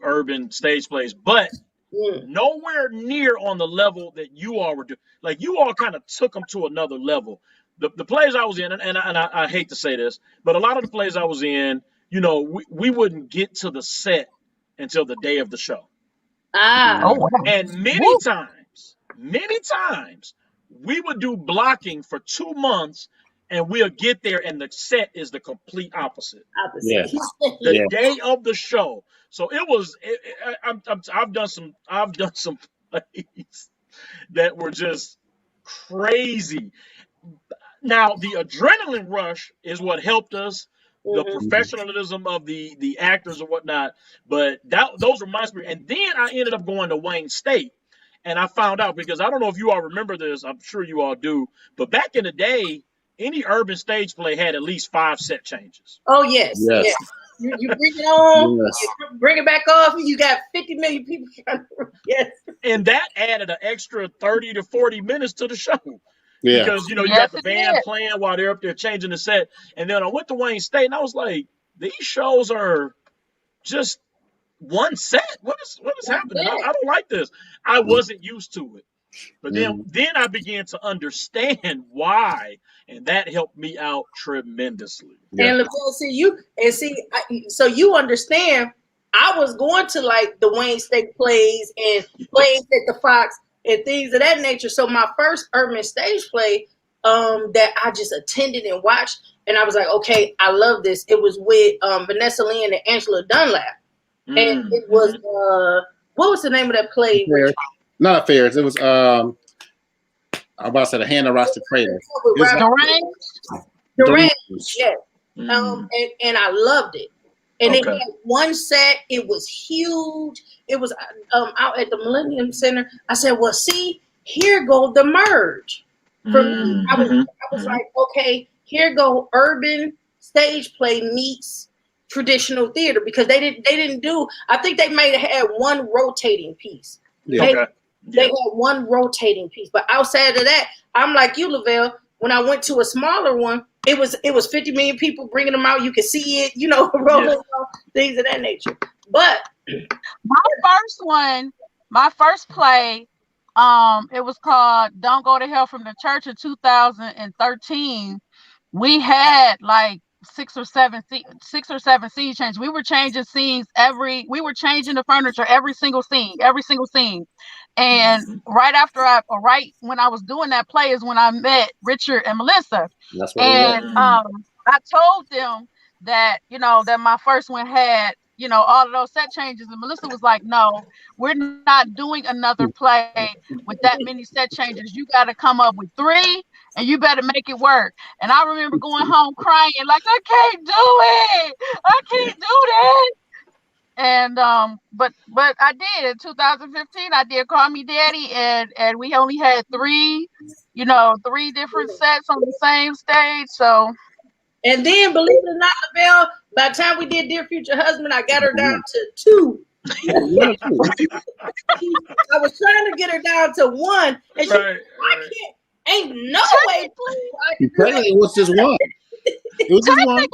A: urban stage plays, but nowhere near on the level that you all were doing. Like, you all kind of took them to another level. The plays I was in, and I hate to say this, but a lot of the plays I was in, we wouldn't get to the set until the day of the show. And many times, we would do blocking for 2 months, and we'll get there, and the set is the complete opposite. The day of the show. So it was. I've done some plays that were just crazy. Now, the adrenaline rush is what helped us, the professionalism of the actors and whatnot. But those were my experience. And then I ended up going to Wayne State, and I found out, because I don't know if you all remember this. I'm sure you all do. But back in the day, any urban stage play had at least 5 set changes.
C: Oh yes, yes. You bring it on, you bring it back off, and you got 50 million people trying to. Yes.
A: And that added an extra 30 to 40 minutes to the show.
B: Yeah.
A: Because, you know, you got the band playing while they're up there changing the set. And then I went to Wayne State, and I was like, these shows are just one set. What is happening? I don't like this. I wasn't used to it. But then I began to understand why, and that helped me out tremendously.
C: And Lavell, so you understand. I was going to like the Wayne State plays and plays at the Fox and things of that nature. So my first urban stage play that I just attended and watched, and I was like, okay, I love this. It was with Vanessa Lynn and Angela Dunlap, and it was what was the name of that play?
B: Not Affairs. It was I'm about to say The Hand of Rasta Crater.
C: Durant. Yeah. And I loved it. And it had one set. It was huge. It was out at the Millennium Center. I said, well, see, here go the merge. For me, I was like, okay, here go urban stage play meets traditional theater, because they didn't do. I think they might have had one rotating piece.
B: Yeah.
C: They had one rotating piece, but outside of that, I'm like you, Lavell. When I went to a smaller one, it was 50 million people bringing them out. You could see it, you know, rolling things of that nature. But
D: my first play, it was called "Don't Go to Hell from the Church" in 2013. We had like 6 or 7 scene changes. We were changing scenes we were changing the furniture every single scene. And right when I was doing that play is when I met Richard and Melissa.
B: That's what
D: I told them that, you know, that my first one had, you know, all of those set changes, and Melissa was like, no, we're not doing another play with that many set changes. You got to come up with 3 and you better make it work. And I remember going home crying like, I can't do it. I can't do that. And but I did. In 2015 I did Call Me Daddy, and we only had 3 different sets on the same stage. So, and
C: then believe it or not, Lavell, by the time we did Dear Future Husband, I got her down to 2. I was trying to get her down to 1, and she, I can't. Ain't no way.
B: It was just one.
D: It was one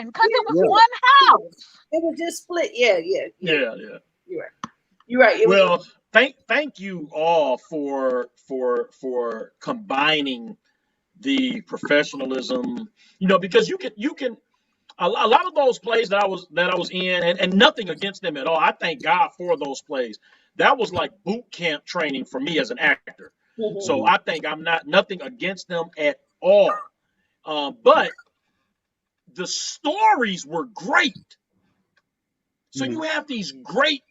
D: because it was one house.
C: It was just split. Yeah. You're right.
A: Well, thank you all for combining the professionalism, you know, because you can a lot of those plays that I was in, and nothing against them at all. I thank God for those plays. That was like boot camp training for me as an actor. So I think I'm nothing against them at all. But the stories were great. So you have these great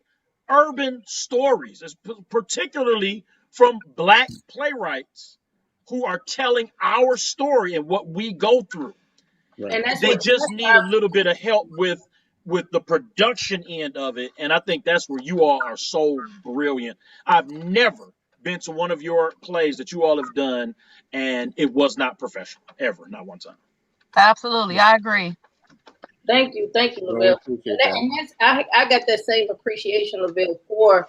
A: urban stories, particularly from Black playwrights who are telling our story and what we go through. Right. And they just need a little bit of help with the production end of it. And I think that's where you all are so brilliant. I've never been to one of your plays that you all have done, and it was not professional, ever, not one time.
D: Absolutely, I agree.
C: Thank you, Lavell. I got that same appreciation, Lavell, for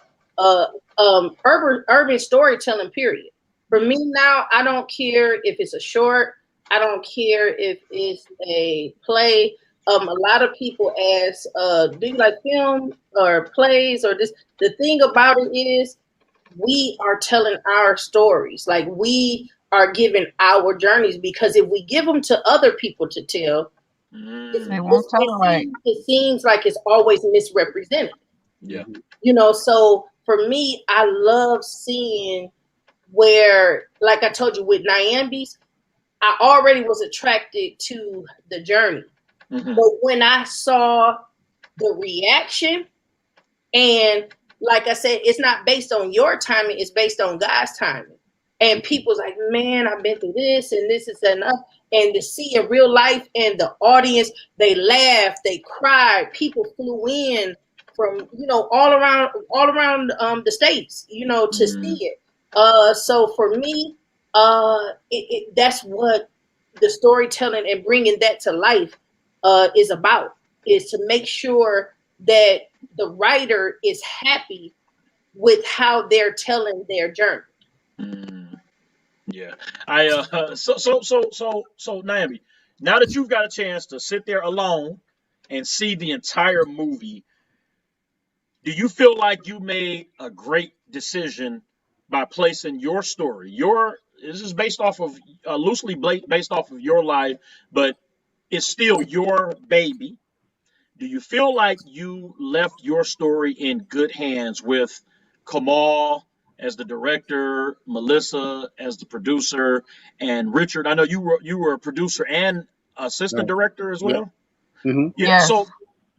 C: urban storytelling. Period. For me now, I don't care if it's a short. I don't care if it's a play. A lot of people ask, "Do you like film or plays or this?" The thing about it is, we are telling our stories. Like, we are giving our journeys, because if we give them to other people to tell, it seems like it's always misrepresented.
A: Yeah.
C: You know, so for me, I love seeing where, like I told you with Nyambe's, I already was attracted to the journey. But when I saw the reaction, and like I said, it's not based on your timing, it's based on God's timing. And people's like, man, I've been through this and this is enough. And to see in real life, and the audience, they laughed, they cried, people flew in from, you know, all around the states, you know, to see it. So for me, that's what the storytelling and bringing that to life is about, is to make sure that the writer is happy with how they're telling their journey.
A: Yeah. So Nyambe, now that you've got a chance to sit there alone and see the entire movie, do you feel like you made a great decision by placing your story? This is based off of loosely based off of your life, but it's still your baby. Do you feel like you left your story in good hands with Kamal as the director, Melissa as the producer, and Richard? I know you were a producer and assistant director as well.
B: Mm-hmm.
A: Yeah.
D: Yes.
A: So,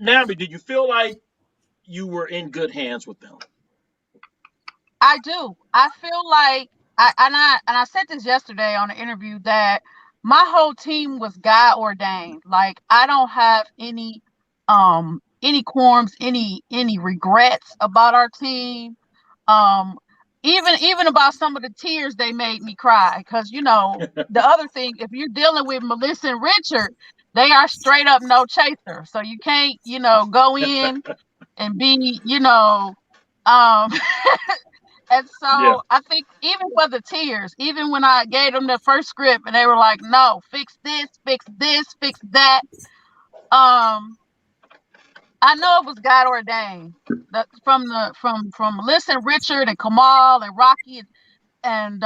A: Nyambe, did you feel like you were in good hands with them?
D: I do. I feel like I said this yesterday on an interview that my whole team was God ordained. Like I don't have any qualms, any regrets about our team. Um even about some of the tears they made me cry, because the other thing, if you're dealing with Melissa and Richard, they are straight up no chaser, so you can't go in and be and
A: Yeah.
D: so I think even for the tears, even when I gave them the first script and they were like, no, fix this, fix that. I know it was God ordained. From Melissa and Richard and Kamal and Rocky and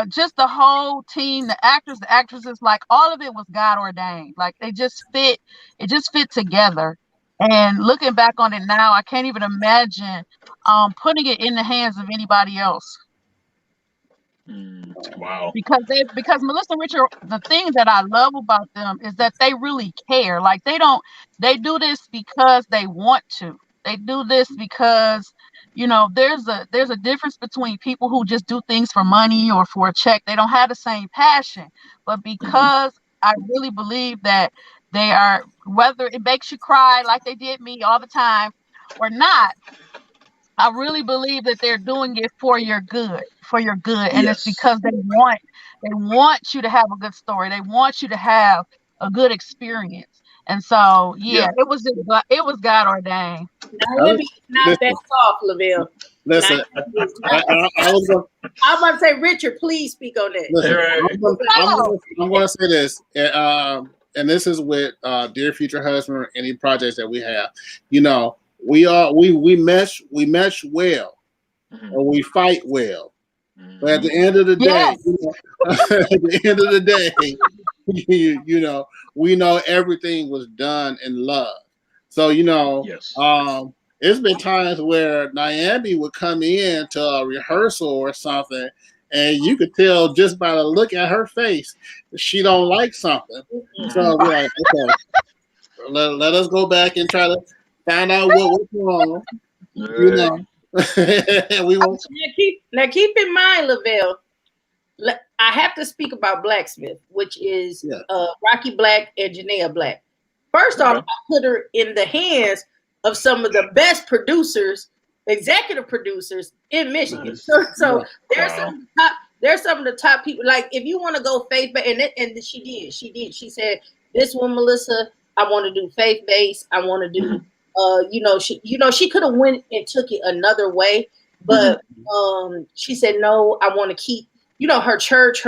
D: just the whole team, the actors, the actresses, like all of it was God ordained. Like it just fit together. And looking back on it now, I can't even imagine putting it in the hands of anybody else.
A: Wow.
D: Because Melissa and Richard, the thing that I love about them is that they really care. Like they do this because they want to. They do this because there's a difference between people who just do things for money or for a check. They don't have the same passion. But because I really believe that they are, whether it makes you cry like they did me all the time or not, I really believe that they're doing it for your good, and
A: Yes.
D: it's because they want you to have a good story. They want you to have a good experience, and so it was God ordained.
C: Now let me knock that off, Lavell.
B: Listen,
C: I'm about to say, Richard, please speak on that.
B: Listen, I'm going to say this, and this is with Dear Future Husband or any projects that we have. We mesh well, or we fight well. But at the end of the day, we know everything was done in love. So it's been times where Nyambe would come in to a rehearsal or something, and you could tell just by the look at her face that she don't like something. So we're like, okay, let us go back and try to find out what's wrong. We won't.
C: Now keep in mind, Lavell, I have to speak about Blacksmith, which is Rocky Black and Janelle Black. First off, I put her in the hands of some of the best producers, executive producers in Michigan. So there's some of the top people. Like if you want to go faith based, and she did. She said, "This one, Melissa, I want to do faith based. I want to do." She could have went and took it another way, but she said no. I want to keep, her church.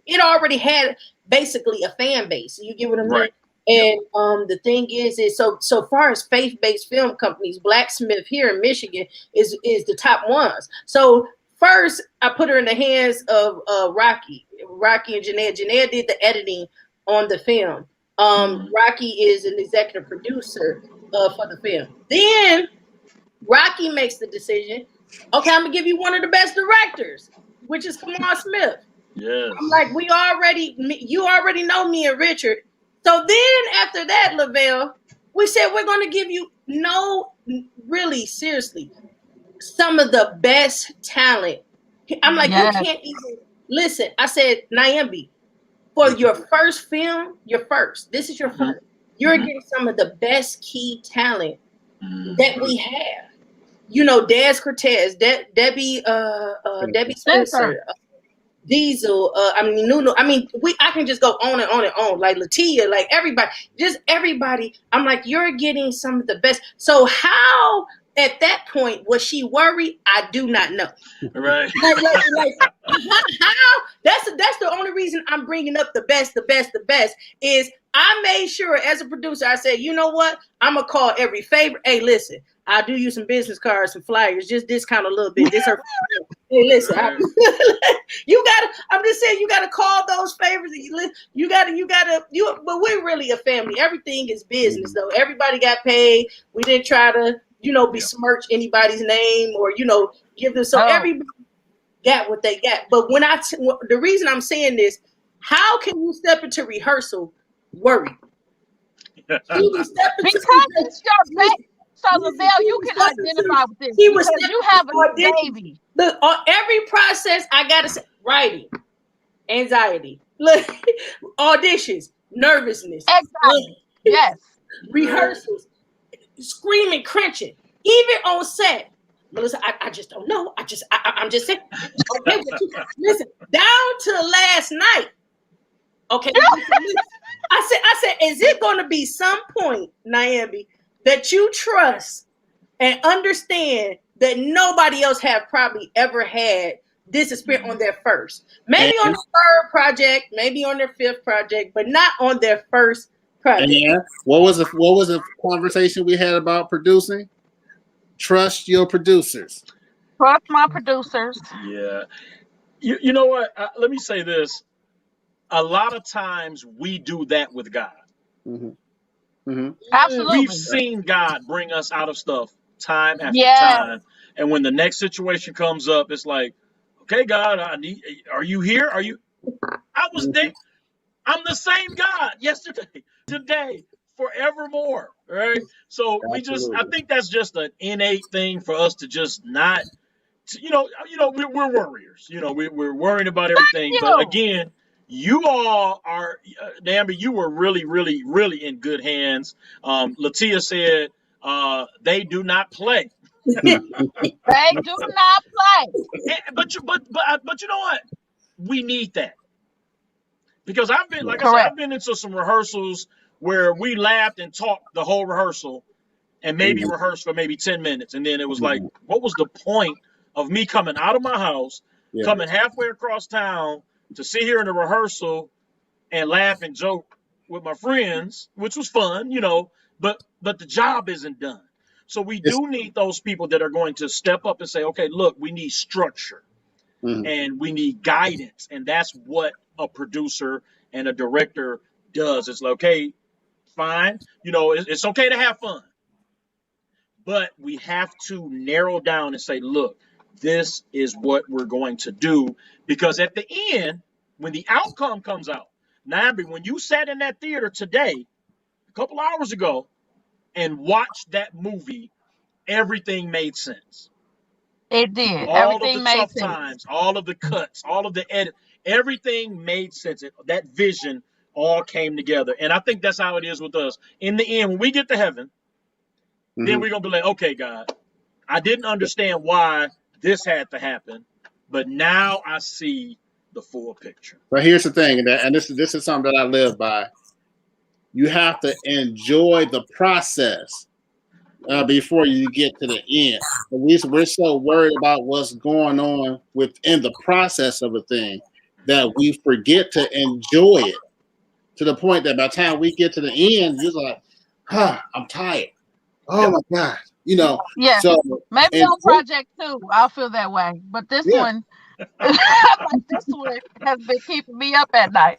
C: It already had basically a fan base. You get what I mean?
A: Right.
C: And the thing is so far as faith-based film companies, Blacksmith here in Michigan is the top ones. So first, I put her in the hands of Rocky and Janelle. Janelle did the editing on the film. Rocky is an executive producer for the film. Then Rocky makes the decision. Okay, I'm gonna give you one of the best directors, which is Kamal Smith.
A: Yes.
C: I'm like, you already know me and Richard. So then after that, Lavell, we said we're gonna give you really seriously, some of the best talent. I'm like, you can't even listen. I said, Nyambe, for your first film, this is your first. You're getting some of the best key talent that we have. Des Cortez, Debbie Spencer, Diesel, Nuno. I can just go on and on and on. Like Latia, like everybody. I'm like, you're getting some of the best. So how at that point was she worried? I do not know.
A: Right.
C: Like how? That's the only reason I'm bringing up the best is I made sure as a producer, I said, you know what? I'm gonna call every favor. Hey, listen, I'll do you some business cards, some flyers, just discount a little bit. This her. Hey, listen, right. I'm just saying, you gotta call those favors. But we're really a family. Everything is business, though. Everybody got paid. We didn't try to, besmirch anybody's name or, give them. So everybody got what they got. But the reason I'm saying this, how can you step into rehearsal worried?
D: Because it's your baby. So Lavell, you can identify with this because you have a baby.
C: Look, on every process, I gotta say, writing, anxiety, look, auditions, nervousness,
D: anxiety, yes,
C: rehearsals, screaming, crunching, even on set. Melissa, I just don't know. I'm just saying. Okay, listen, down to last night. Okay, I said, is it going to be some point, Nyambe, that you trust and understand that nobody else have probably ever had this experience on their first? Maybe on the third project, maybe on their fifth project, but not on their first project.
B: Yeah. What was the conversation we had about producing? Trust your producers.
D: Trust my producers.
A: Yeah. You know what? Let me say this. A lot of times we do that with God.
B: Mm-hmm. Mm-hmm.
D: Absolutely.
A: We've seen God bring us out of stuff time after time. And when the next situation comes up, it's like, okay, God, are you here? I was there. I'm the same God yesterday, today, forevermore. Right. So I think that's just an innate thing for us to just not, we're warriors. We're worrying about everything. But again, you all are, Nyambe, you were really, really, really in good hands. Latia said they do not play.
D: They do not play.
A: But you know what? We need that. Because I've been, like I said, I've been into some rehearsals where we laughed and talked the whole rehearsal and maybe rehearsed for maybe 10 minutes. And then it was like, what was the point of me coming out of my house, coming halfway across town to sit here in the rehearsal and laugh and joke with my friends, which was fun, but the job isn't done. So we do need those people that are going to step up and say, okay, look, we need structure and we need guidance. And that's what a producer and a director does. It's like, okay, fine. It's okay to have fun, but we have to narrow down and say, look, this is what we're going to do. Because at the end, when the outcome comes out, Nyambe, when you sat in that theater today, a couple hours ago, and watched that movie, everything made sense.
D: It did.
A: All of the tough times, all of the cuts, all of the edit, everything made sense. That vision all came together. And I think that's how it is with us. In the end, when we get to heaven, then we're going to be like, okay, God, I didn't understand why this had to happen, but now I see the full picture.
B: But here's the thing, and this is something that I live by. You have to enjoy the process before you get to the end. We're so worried about what's going on within the process of a thing that we forget to enjoy it, to the point that by the time we get to the end, you're like, I'm tired. Oh my God.
D: Yeah. So maybe on project 2, I'll feel that way. But this one, this one has been keeping me up at night.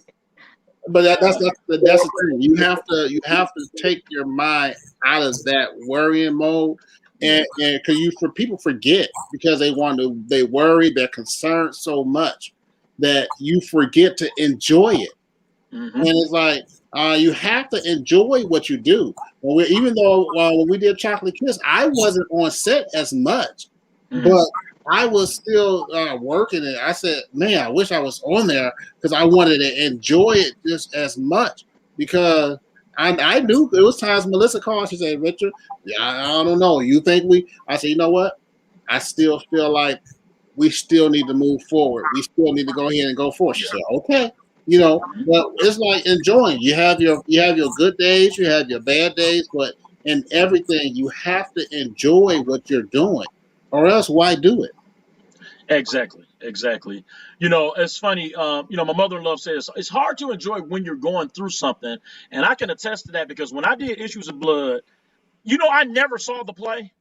B: But that's the thing. You have to take your mind out of that worrying mode, and because people forget because they worry, they're concerned so much that you forget to enjoy it. And it's like you have to enjoy what you do. Even though when we did Chocolate Kiss, I wasn't on set as much, but I was still working, and I said, man, I wish I was on there because I wanted to enjoy it just as much, because I knew there was times Melissa called, she said, Richard, I don't know, you think I said, you know what? I still feel like we still need to move forward. We still need to go ahead and go forward. She said, okay. But it's like enjoying. You have your good days, you have your bad days, but in everything, you have to enjoy what you're doing, or else why do it?
A: Exactly. It's funny. My mother-in-law says it's hard to enjoy when you're going through something, and I can attest to that because when I did Issues of Blood, I never saw the play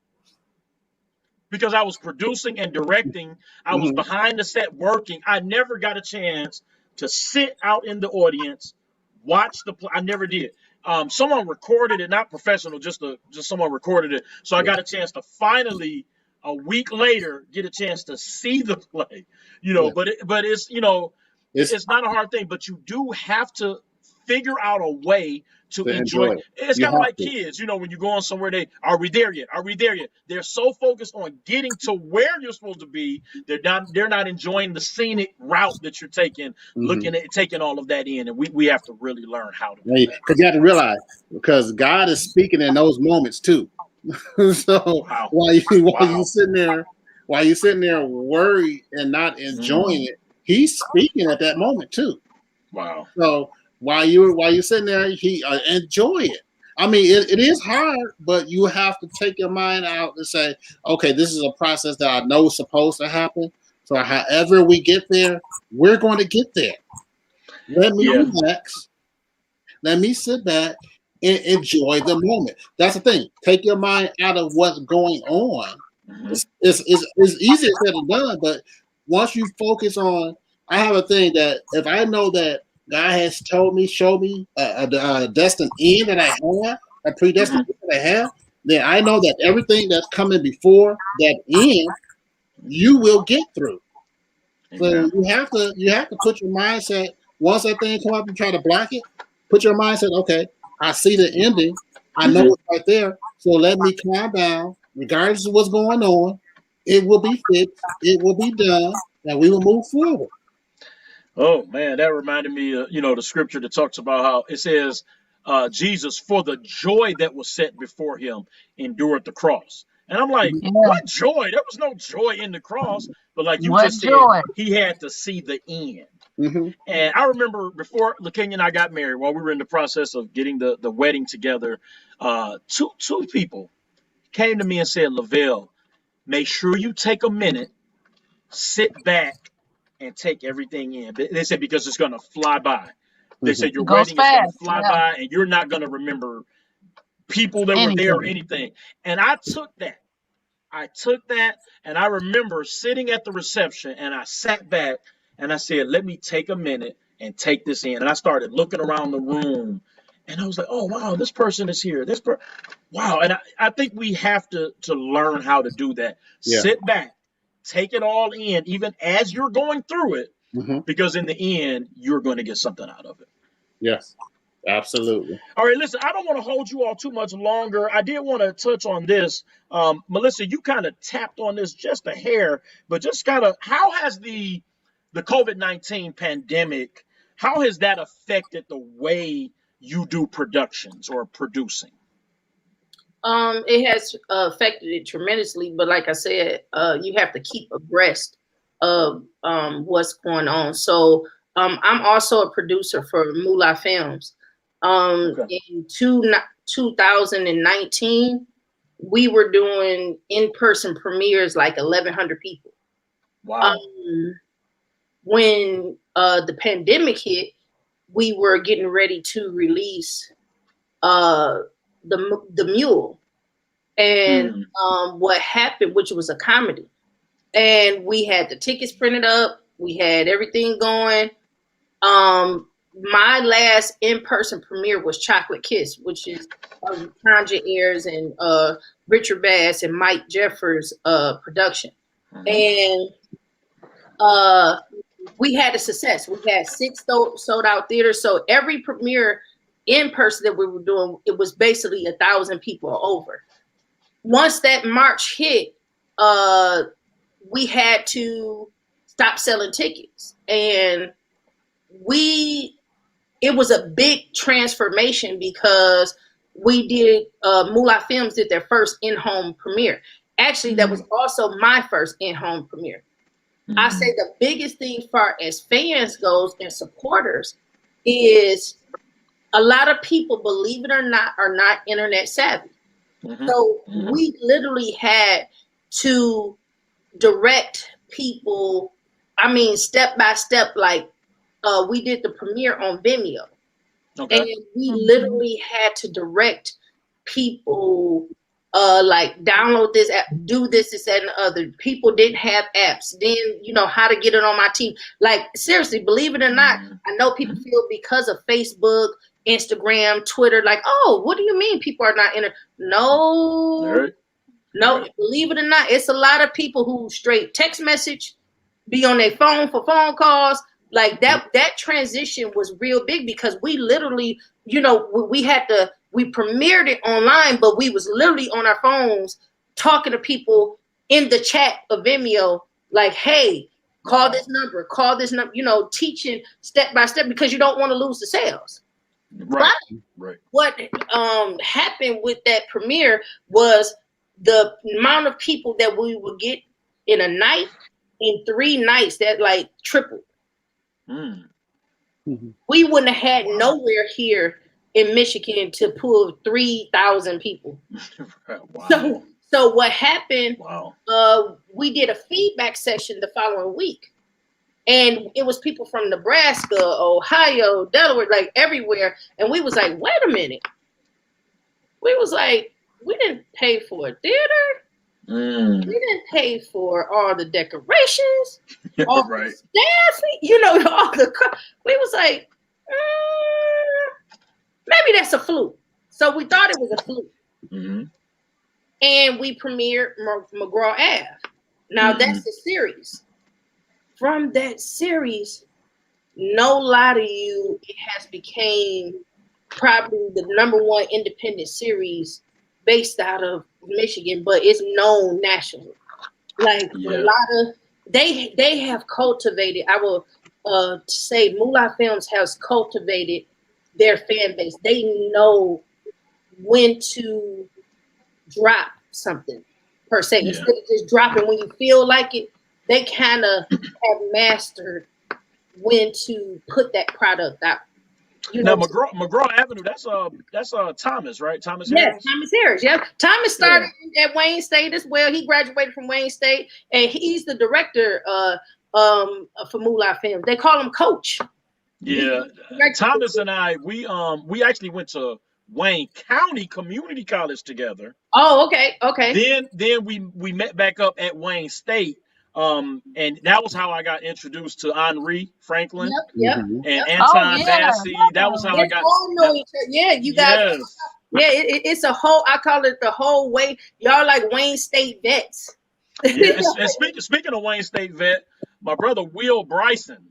A: because I was producing and directing. I was behind the set working. I never got a chance to sit out in the audience, watch the play. I never did. Someone recorded it, not professional, just someone recorded it. So I got a chance to finally, a week later, get a chance to see the play. But it's it's not a hard thing, but you do have to figure out a way to enjoy it. It's kind of like kids, when you're going somewhere, are we there yet? Are we there yet? They're so focused on getting to where you're supposed to be, they're not enjoying the scenic route that you're taking, looking at taking all of that in. And we have to really learn how to do that.
B: Because you have to realize, because God is speaking in those moments too. So while you sitting there worried and not enjoying it, He's speaking at that moment too.
A: Wow.
B: So while you're sitting there, enjoy it. I mean, it is hard, but you have to take your mind out and say, okay, this is a process that I know is supposed to happen. So however we get there, we're going to get there. Let me relax. Let me sit back and enjoy the moment. That's the thing. Take your mind out of what's going on. It's easier said than done, but once you focus on, I have a thing that if I know that God has showed me a destined end that I have, a predestined end that I have, then I know that everything that's coming before that end, you will get through. So you have to put your mindset, once that thing come up and try to block it, put your mindset, okay, I see the ending. I know it's right there. So let me calm down. Regardless of what's going on, it will be fixed. It will be done. And we will move forward.
A: Oh, man, that reminded me of, the scripture that talks about how it says, Jesus, for the joy that was set before him, endured the cross. And I'm like, what joy? There was no joy in the cross. But like you just said, he had to see the end. And I remember before LaKenya and I got married, while we were in the process of getting the wedding together, two people came to me and said, Lavell, make sure you take a minute, sit back, and take everything in. They said because it's going to fly by. They said your wedding is going to fly by, and you're not going to remember people that were there or anything. And I took that. And I remember sitting at the reception, and I sat back, and I said, let me take a minute and take this in. And I started looking around the room, and I was like, oh, wow, this person is here. Wow. And I think we have to learn how to do that. Yeah. Sit back, take it all in, even as you're going through it, because in the end, you're going to get something out of it.
B: Yes, absolutely.
A: All right, listen, I don't want to hold you all too much longer. I did want to touch on this. Melissa, you kind of tapped on this just a hair, but just kind of how has the COVID-19 pandemic, how has that affected the way you do productions or producing?
C: It has affected it tremendously, but like I said, you have to keep abreast of what's going on. So I'm also a producer for Moolah Films. In 2019, we were doing in-person premieres like 1,100 people.
A: Wow.
C: When the pandemic hit, we were getting ready to release the Mule, and what happened, which was a comedy, and we had the tickets printed up, we had everything going. My last in-person premiere was Chocolate Kiss, which is Tanja Ayers and Richard Bass and Mike Jeffers production, and we had a success. We had 6 sold out theaters, so every premiere in person that we were doing, it was basically 1,000 people over. Once that March hit, we had to stop selling tickets, and it was a big transformation because we did Moolah Films did their first in-home premiere. Actually, that was also my first in-home premiere. I say the biggest thing far as fans goes and supporters is a lot of people, believe it or not, are not internet savvy. So we literally had to direct people, I mean, step by step, like we did the premiere on Vimeo. Okay. And we literally had to direct people like download this app, do this, and the other. People didn't have apps. Then, you know, how to get it on my team. Like, seriously, believe it or not, I know people feel because of Facebook, Instagram, Twitter, like, oh, what do you mean people are not in it? No, no, believe it or not, it's a lot of people who straight text message, be on their phone for phone calls. Like that transition was real big because we literally, you know, we premiered it online, but we was literally on our phones talking to people in the chat of Vimeo, like, hey, call this number, you know, teaching step by step because you don't want to lose the sales. Right. But what happened with that premiere was the amount of people that we would get in a night, in 3 nights, that like tripled. We wouldn't have had nowhere here in Michigan to pull 3,000 people. Wow. So what happened? Wow. We did a feedback session the following week, and it was people from Nebraska, Ohio, Delaware, like everywhere. And we was like, wait a minute. We was like, we didn't pay for a theater. We didn't pay for all the decorations, all the staffing, you know, all the. We was like, maybe that's a fluke. So we thought it was a fluke, and we premiered McGraw Ave. Now that's the series. From that series, no lie to you, it has became probably the #1 independent series based out of Michigan, but it's known nationally. Like a lot of they have cultivated. I will say Moolah Films has cultivated their fan base. They know when to drop something per se instead of just dropping when you feel like it. They kind of have mastered when to put that product out. You know,
A: McGraw Avenue. That's Thomas, right? Thomas Harris.
C: Yes, Thomas Harris. Yeah, Thomas started at Wayne State as well. He graduated from Wayne State, and he's the director for Moolah Films. They call him Coach.
A: Yeah, Thomas and I, we actually went to Wayne County Community College together.
C: Oh, okay.
A: Then we met back up at Wayne State. And that was how I got introduced to Henri Franklin and Anton Bassi. That was how I got.
C: You guys. Yes. Yeah, it's a whole. I call it the whole way. Y'all like Wayne State vets.
A: And speaking of Wayne State vet, my brother Will Bryson.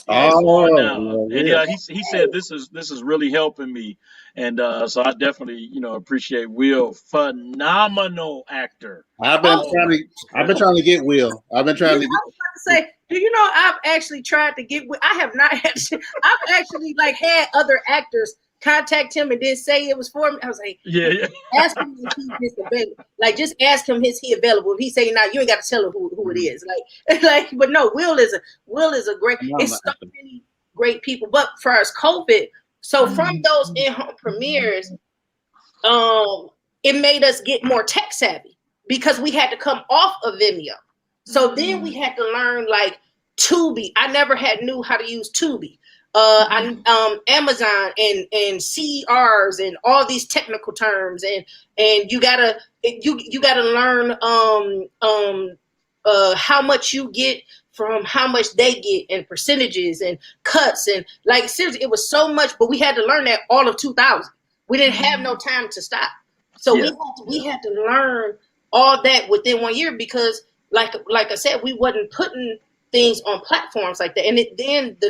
A: He said this is really helping me, and so I definitely appreciate Will. Phenomenal actor.
B: I've been trying to get Will. I was about to
C: say, do you know I've actually tried to get Will? I have not actually. I've actually had other actors contact him and then say it was for me. I was like, ask him if he's available. Like, just ask him, is he available? If he say no, you ain't got to tell him who it is. But no, Will is a great. It's so many great people. But for us, COVID. So from those in-home premieres, it made us get more tech savvy because we had to come off of Vimeo. So then we had to learn like Tubi. I never knew how to use Tubi. Amazon and CERs and all these technical terms and you gotta learn how much you get from how much they get and percentages and cuts and like seriously it was so much, but we had to learn that all of 2000. We didn't have no time to stop, so we had to learn all that within 1 year because like I said, we wasn't putting things on platforms like that, and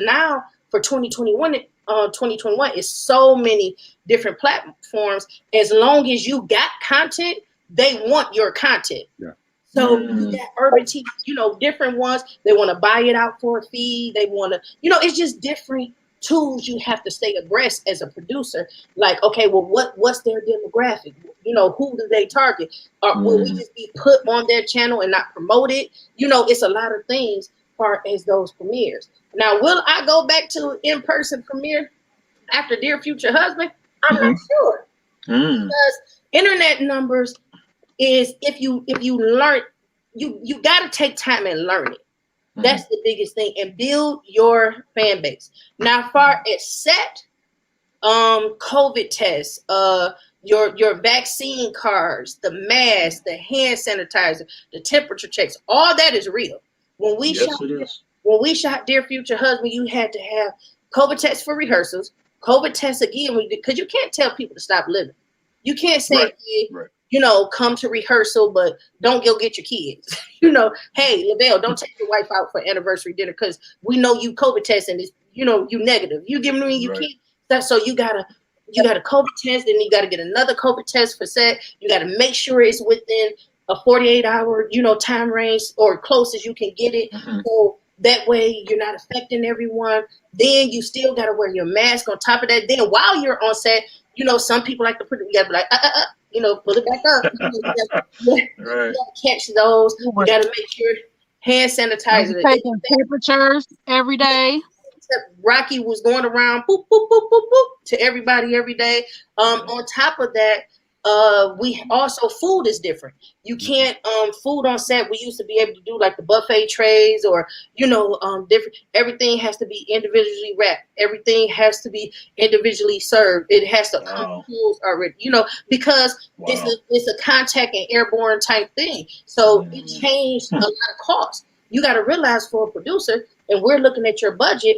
C: now. For 2021 is so many different platforms. As long as you got content, they want your content. Yeah. So you got Urban TV, different ones. They want to buy it out for a fee. They want to, it's just different tools you have to stay abreast as a producer. Like, okay, well, what's their demographic? Who do they target? Or will we just be put on their channel and not promote it? It's a lot of things. far as those premieres. Now, will I go back to in-person premiere after Dear Future Husband? I'm not sure. Because internet numbers is if you learn, you got to take time and learn it. That's the biggest thing, and build your fan base. Now, far as set, COVID tests, your vaccine cards, the mask, the hand sanitizer, the temperature checks, all that is real. When we shot Dear Future Husband, you had to have COVID tests for rehearsals, COVID tests again, because you can't tell people to stop living. You can't say, come to rehearsal, but don't go get your kids. Hey, Lavell, don't take your wife out for anniversary dinner because we know you COVID test and it's, you negative. You give me, you can't. So you got a COVID test, then you got to get another COVID test for set. You got to make sure it's within a 48-hour, time range or close as you can get it. So that way you're not affecting everyone. Then you still got to wear your mask on top of that. Then while you're on set, some people like to put it, you got to be like, pull it back up. You gotta catch those. You got to make sure hand sanitizer.
D: Taking temperatures every day.
C: Rocky was going around boop, boop, boop, boop, boop, to everybody every day. On top of that, we also, food is different. You can't food on set. We used to be able to do like the buffet trays or different. Everything has to be individually wrapped. Everything has to be individually served. It has to come tools already. Because it's a contact and airborne type thing. So it changed a lot of costs. You got to realize, for a producer, and we're looking at your budget,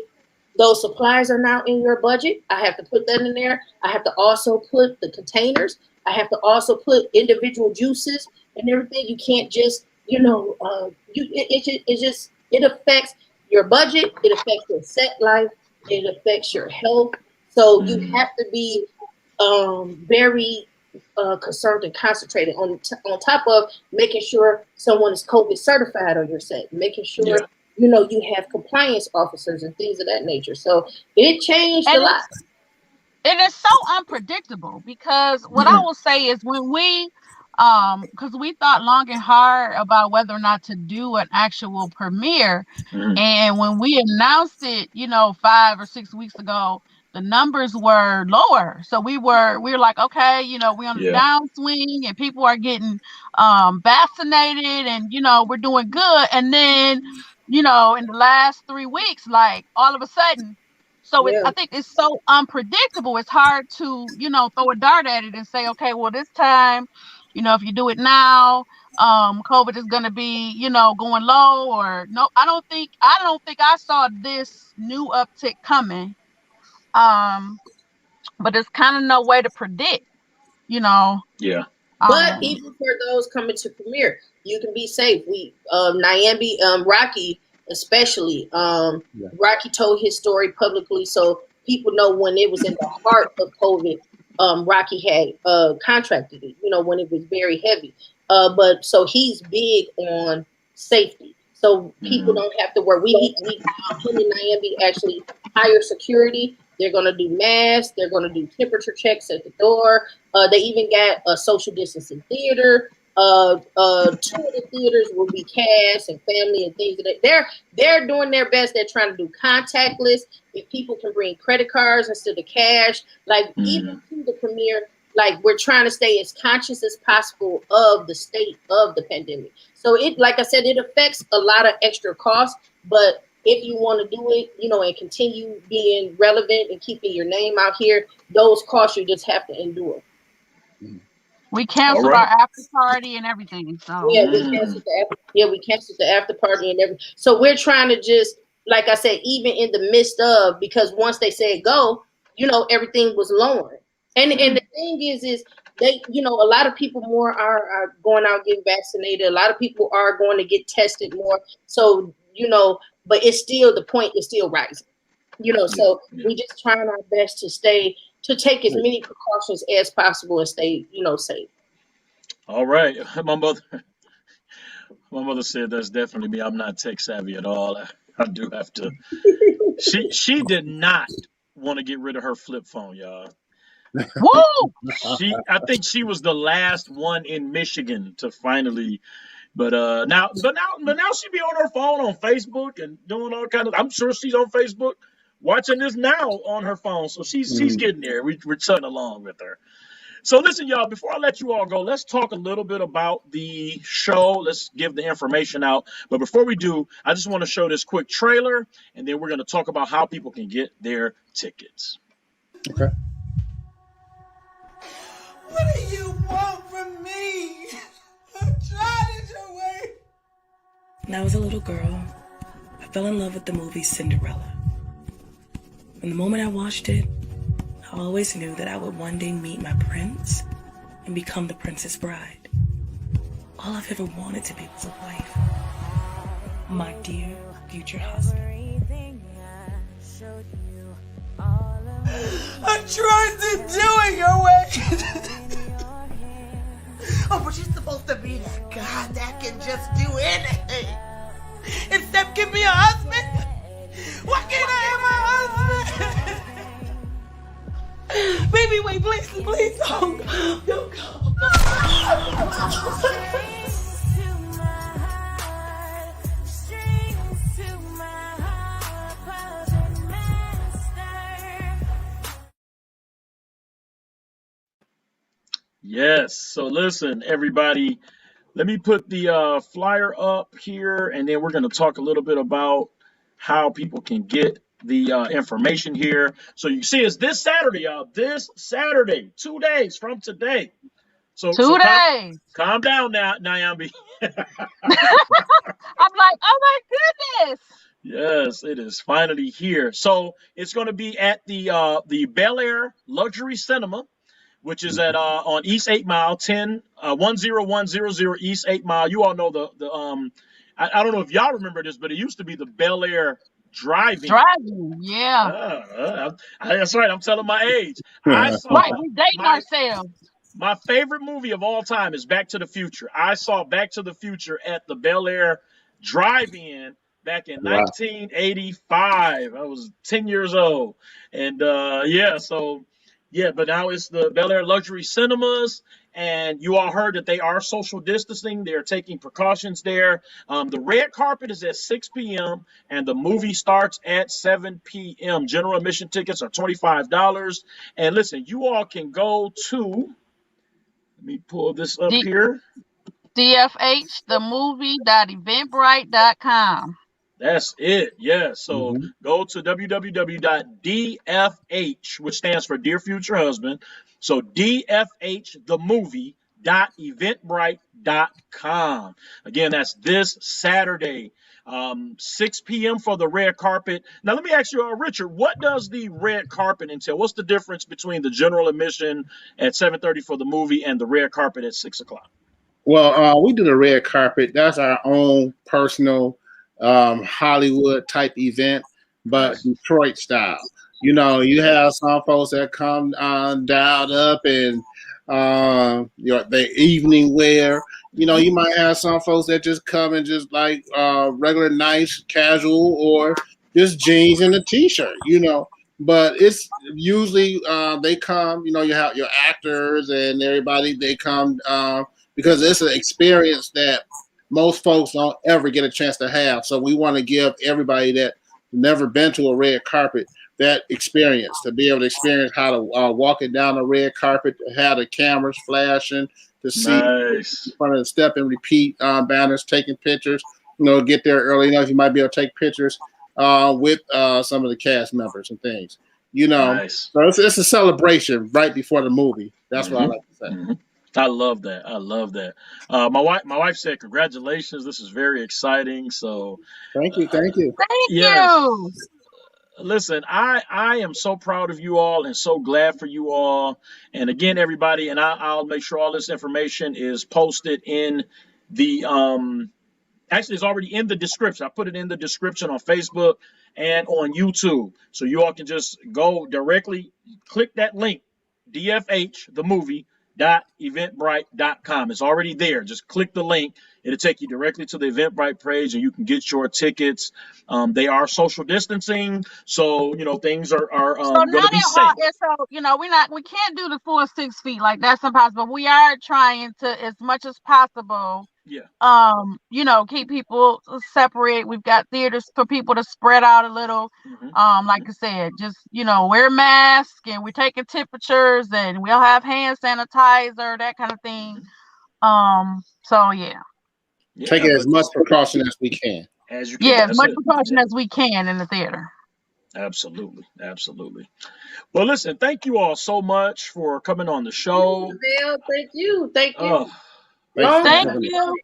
C: those supplies are now in your budget. I have to put that in there. I have to also put the containers. I have to also put individual juices and everything. You can't just, it affects your budget. It affects your set life. It affects your health. So you have to be very concerned and concentrated on top of making sure someone is COVID certified on your set, making sure you have compliance officers and things of that nature. So it changed a lot.
D: It is so unpredictable because what I will say is when we, because we thought long and hard about whether or not to do an actual premiere, and when we announced it, 5 or 6 weeks ago, the numbers were lower. So we were like, okay, we're on the downswing and people are getting vaccinated and we're doing good. And then in the last 3 weeks, like all of a sudden. So I think it's so unpredictable. It's hard to, throw a dart at it and say, okay, well, this time, if you do it now, COVID is going to be, going low or no. I don't think I saw this new uptick coming. But it's kind of no way to predict,
C: But even for those coming to premiere, you can be safe. We, Nyambe, Rocky, especially, Rocky told his story publicly, so people know when it was in the heart of COVID, Rocky had contracted it, when it was very heavy. But so he's big on safety, so people don't have to worry. Him and Nyambe actually hire security. They're going to do masks. They're going to do temperature checks at the door. They even got a social distancing theater. 2 of the theaters will be cast and family and things like that. They're doing their best. They're trying to do contactless. If people can bring credit cards instead of cash, like even to the premiere, like we're trying to stay as conscious as possible of the state of the pandemic. So it, like I said, it affects a lot of extra costs, but if you want to do it, and continue being relevant and keeping your name out here, those costs you just have to endure.
D: We canceled our after party and everything. So
C: we canceled the after party and everything. So we're trying to just, like I said, even in the midst of, because once they said go, everything was lowering. And the thing is they, a lot of people more are going out getting vaccinated. A lot of people are going to get tested more. So, but it's still, the point is still rising. So we just trying our best to take as many precautions as possible and stay, safe.
A: All right. My mother said that's definitely me. I'm not tech savvy at all. I do have to. She did not want to get rid of her flip phone, y'all.
D: Woo!
A: I think she was the last one in Michigan to finally But now she be on her phone on Facebook and doing all kind of. I'm sure she's on Facebook watching this now on her phone. So she's getting there. We're chugging along with her. So listen, y'all, before I let you all go, let's talk a little bit about the show. Let's give the information out. But before we do, I just want to show this quick trailer, and then we're going to talk about how people can get their tickets.
B: Okay.
E: What do you want from me? I'm trying it your way. When I was a little girl, I fell in love with the movie Cinderella. From the moment I watched it, I always knew that I would one day meet my prince and become the princess bride. All I've ever wanted to be was a wife. My dear future husband. I tried to do it your way. Oh, but you're supposed to be that guy that can just do anything. Except give me a husband. Why can't I have a husband? Baby, wait, please don't go.
A: Yes. So listen, everybody, let me put the flyer up here, and then we're going to talk a little bit about how people can get the information here. So you see, it's this Saturday, y'all. This Saturday, 2 days from today. So
D: 2 days.
A: Calm down now, Nyambe.
D: I'm like, oh my goodness.
A: Yes, it is finally here. So it's going to be at the BelAir Luxury Cinema, which is at on East 8 Mile, 10100 East 8 Mile. You all know the I don't know if y'all remember this, but it used to be the BelAir Driving.
D: Yeah.
A: That's right. I'm telling my age.
D: Right, we dating ourselves.
A: My favorite movie of all time is Back to the Future. I saw Back to the Future at the BelAir Drive-In back in 1985. I was 10 years old. And but now it's the BelAir Luxury Cinemas, and you all heard that they are social distancing. They're taking precautions there. The red carpet is at 6 p.m., and the movie starts at 7 p.m. General admission tickets are $25. And listen, you all can go to, let me pull this up here.
D: DFHthemovie.eventbrite.com.
A: That's it. Yeah. So go to www.DFH, which stands for Dear Future Husband. So DFHthemovie.eventbrite.com. Again, that's this Saturday, 6 p.m. for the red carpet. Now, let me ask you, Richard, what does the red carpet entail? What's the difference between the general admission at 7:30 for the movie and the red carpet at 6 o'clock?
B: Well, we do the red carpet. That's our own personal Hollywood type event, but Detroit style. You know, you have some folks that come dialed up and the evening wear. You know, you might have some folks that just come in just like regular nice casual or just jeans and a t-shirt, you know. But it's usually they come, you know, you have your actors and everybody, they come because it's an experience that most folks don't ever get a chance to have. So we want to give everybody that never been to a red carpet that experience, to be able to experience how to walk it down the red carpet, to have the cameras flashing, to see in front of the step and repeat banners, taking pictures. You know, get there early enough. You might be able to take pictures with some of the cast members and things. You know, so it's a celebration right before the movie. That's what I like to say.
A: I love that. I love that. My wife said, "Congratulations! This is very exciting." So,
B: thank you.
D: Thank you.
A: Listen, I am so proud of you all and so glad for you all. And again, everybody, and I'll make sure all this information is posted in the actually, it's already in the description. I put it in the description on Facebook and on YouTube, so you all can just go directly, click that link, DFHthemovie.eventbrite.com. It's already there. Just click the link. It'll take you directly to the Eventbrite page, and you can get your tickets. They are social distancing, so you know things are going to be safe.
D: So you know we can't do the full 6 feet, like that's impossible. We are trying to, as much as possible, Keep people separate. We've got theaters for people to spread out a little. Like I said, just wear masks, and we're taking temperatures, and we'll have hand sanitizer, that kind of thing. So yeah.
B: Take it as much precaution as we can.
A: As you can.
D: Yeah, as much precaution as we can in the theater.
A: Absolutely. Well, listen, thank you all so much for coming on the show.
C: Thank you. Thank you.
D: Thank you.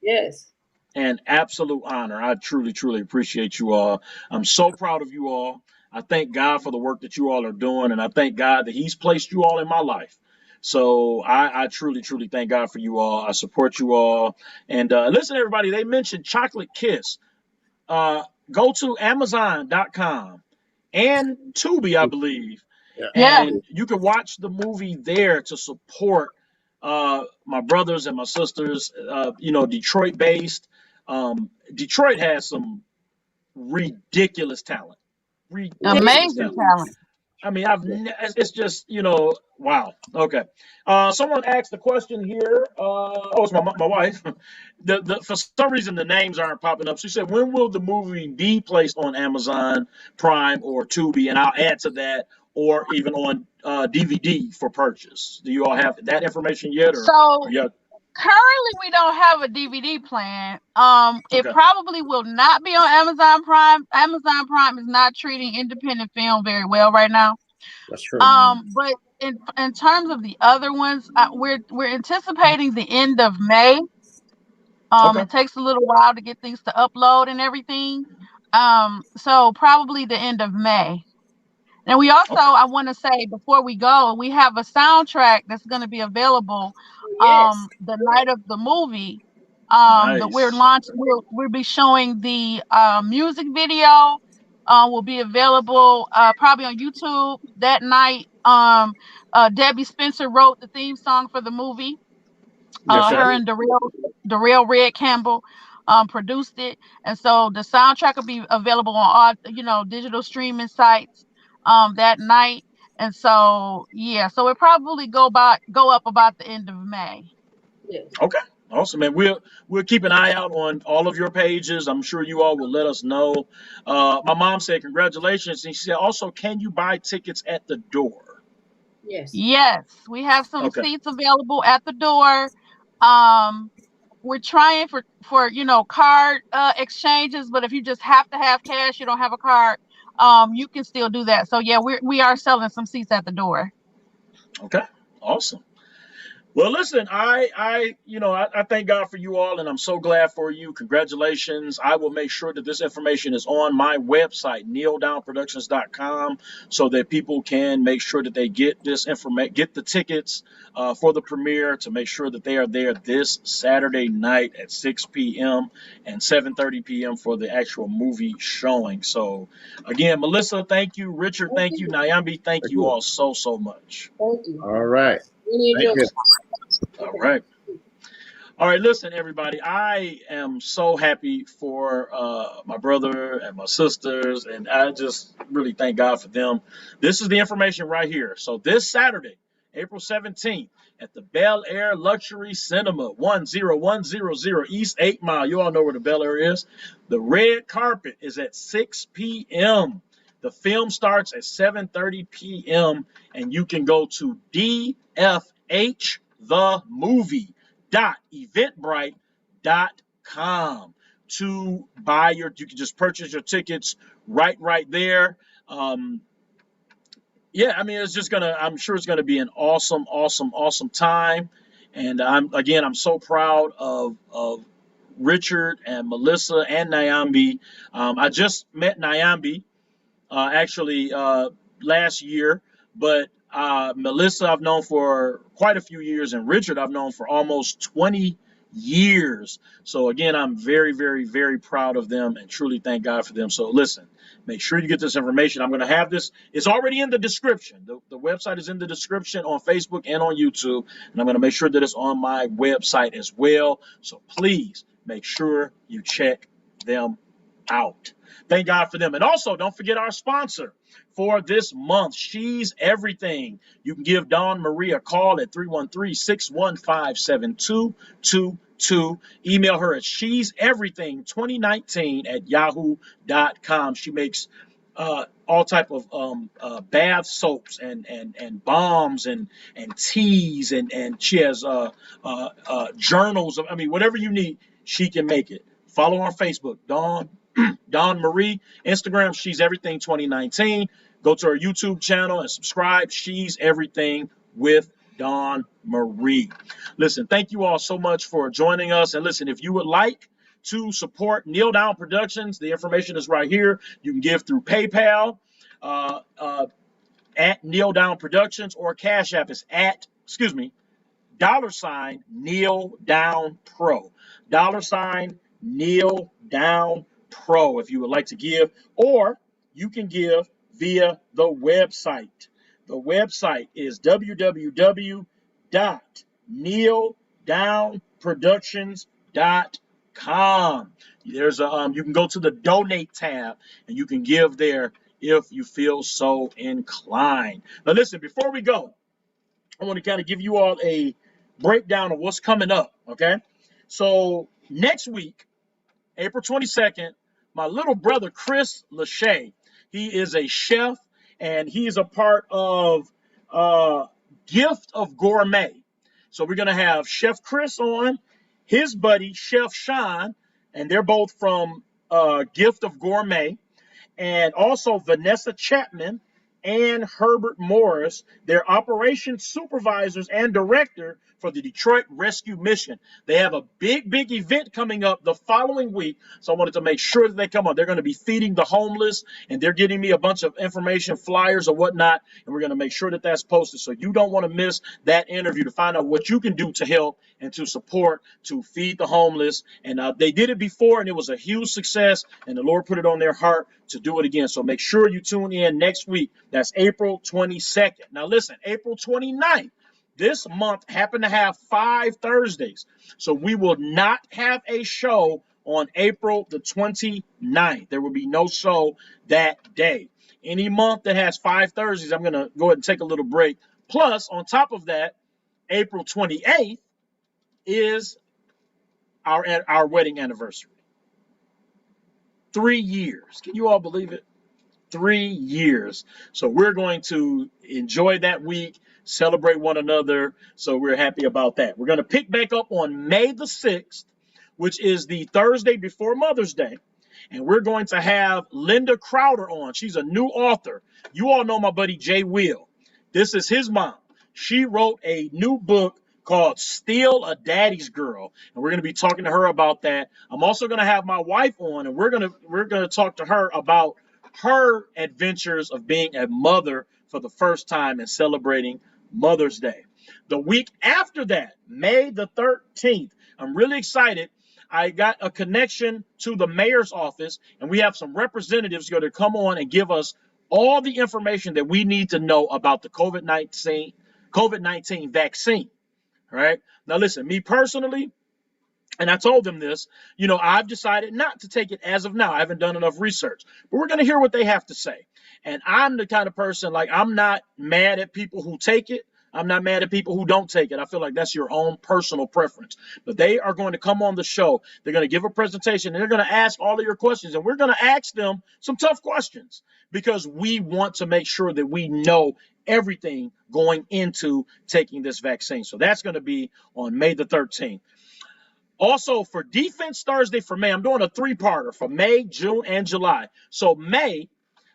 C: Yes.
A: An absolute honor. I truly, truly appreciate you all. I'm so proud of you all. I thank God for the work that you all are doing, and I thank God that He's placed you all in my life. So I truly, truly thank God for you all. I support you all. And listen, everybody, they mentioned Chocolate Kiss. Go to Amazon.com and Tubi, I believe. And you can watch the movie there to support my brothers and my sisters, Detroit based. Detroit has some ridiculous talent.
D: Amazing talent.
A: I mean, it's just, wow. Okay. Someone asked the question here. It's my wife. For some reason, the names aren't popping up. She said, when will the movie be placed on Amazon Prime or Tubi? And I'll add to that, or even on DVD for purchase. Do you all have that information yet?
D: Currently, we don't have a DVD plan. It probably will not be on Amazon Prime. Amazon Prime is not treating independent film very well right now.
B: That's true.
D: But in terms of the other ones, we're anticipating the end of May. It takes a little while to get things to upload and everything. So probably the end of May. And we also, I want to say before we go, we have a soundtrack that's going to be available the night of the movie. That we're launching. We'll be showing the music video. Will be available probably on YouTube that night. Debbie Spencer wrote the theme song for the movie. Her and Darrell Red Campbell produced it, and so the soundtrack will be available on all digital streaming sites that night. And so so it probably go up about the end of May.
A: Okay. Awesome, man. We'll keep an eye out on all of your pages. I'm sure you all will let us know. My mom said congratulations, and she said also, can you buy tickets at the door?
D: Yes, we have some seats available at the door. We're trying for card exchanges, but if you just have to have cash, you don't have a card, you can still do that. So yeah, we are selling some seats at the door.
A: Okay, awesome. Well, listen, I thank God for you all, and I'm so glad for you. Congratulations. I will make sure that this information is on my website, nealdownproductions.com, so that people can make sure that they get this information, get the tickets for the premiere, to make sure that they are there this Saturday night at 6 p.m. and 7:30 p.m. for the actual movie showing. So, again, Melissa, thank you. Richard, thank you. Nyambe, thank you all so much.
C: Thank you.
B: All right. Thank you.
A: All right, listen, everybody. I am so happy for my brother and my sisters, and I just really thank God for them. This is the information right here. So this Saturday, April 17th, at the BelAir Luxury Cinema, 10100 East 8 Mile. You all know where the BelAir is. The red carpet is at 6 p.m. The film starts at 7:30 p.m. and you can go to dfhthemovie.eventbrite.com to buy you can just purchase your tickets right there. I mean, it's just I'm sure it's gonna be an awesome time. And I'm so proud of Richard and Melissa and Nyambe. I just met Nyambe actually last year, but Melissa I've known for quite a few years, and Richard I've known for almost 20 years. So again, I'm very, very, very proud of them and truly thank God for them. So listen, make sure you get this information. I'm going to have this. It's already in the description. The website is in the description on Facebook and on YouTube, and I'm going to make sure that it's on my website as well. So please make sure you check them out. Thank God for them. And also, don't forget our sponsor for this month, She's Everything. You can give Dawn Marie a call at 313-615-7222. Email her at she'severything2019@yahoo.com. She makes all type of bath soaps and balms and teas, and she has journals. I mean, whatever you need, she can make it. Follow her on Facebook, Dawn Marie. Instagram, She's Everything 2019. Go to her YouTube channel and subscribe. She's Everything with Dawn Marie. Listen, thank you all so much for joining us. And listen, if you would like to support Kneel Down Productions, the information is right here. You can give through PayPal at Kneel Down Productions, or Cash App is at, $ Kneel Down Pro. $ Kneel Down Pro if you would like to give, or you can give via the website. The website is www.kneeldownproductions.com. There's a you can go to the donate tab and you can give there if you feel so inclined. Now listen, before we go, I want to kind of give you all a breakdown of what's coming up, okay? So next week, April 22nd, my little brother, Chris Lachey, he is a chef, and he is a part of Gift of Gourmet. So we're going to have Chef Chris on, his buddy, Chef Sean, and they're both from Gift of Gourmet, and also Vanessa Chapman and Herbert Morris. They're operations supervisors and director for the Detroit Rescue Mission. They have a big event coming up the following week, so I wanted to make sure that they come on. They're going to be feeding the homeless, and they're getting me a bunch of information, flyers or whatnot, and we're going to make sure that that's posted. So you don't want to miss that interview to find out what you can do to help and to support, to feed the homeless. And they did it before, and it was a huge success, and the Lord put it on their heart to do it again. So make sure you tune in next week. That's April 22nd. Now listen, April 29th, this month happened to have 5 Thursdays. So we will not have a show on April the 29th. There will be no show that day. Any month that has 5 Thursdays, I'm going to go ahead and take a little break. Plus, on top of that, April 28th is our wedding anniversary. 3 years. Can you all believe it? 3 years. So we're going to enjoy that week, celebrate one another. So we're happy about that. We're going to pick back up on May the 6th, which is the Thursday before Mother's Day. And we're going to have Linda Crowder on. She's a new author. You all know my buddy Jay Will. This is his mom. She wrote a new book called Still a Daddy's Girl, and we're going to be talking to her about that. I'm also going to have my wife on, and we're going to talk to her about her adventures of being a mother for the first time and celebrating Mother's Day. The week after that, May the 13th, I'm really excited. I got a connection to the mayor's office, and we have some representatives going to come on and give us all the information that we need to know about the COVID-19 vaccine. All right. Now, listen, me personally, and I told them this, I've decided not to take it as of now. I haven't done enough research, but we're going to hear what they have to say. And I'm the kind of person, I'm not mad at people who take it. I'm not mad at people who don't take it. I feel like that's your own personal preference. But they are going to come on the show. They're going to give a presentation, and they're going to ask all of your questions. And we're going to ask them some tough questions because we want to make sure that we know everything going into taking this vaccine. So that's going to be on May the 13th. Also, for Defense Thursday for May, I'm doing a 3-parter for May, June, and July. So May,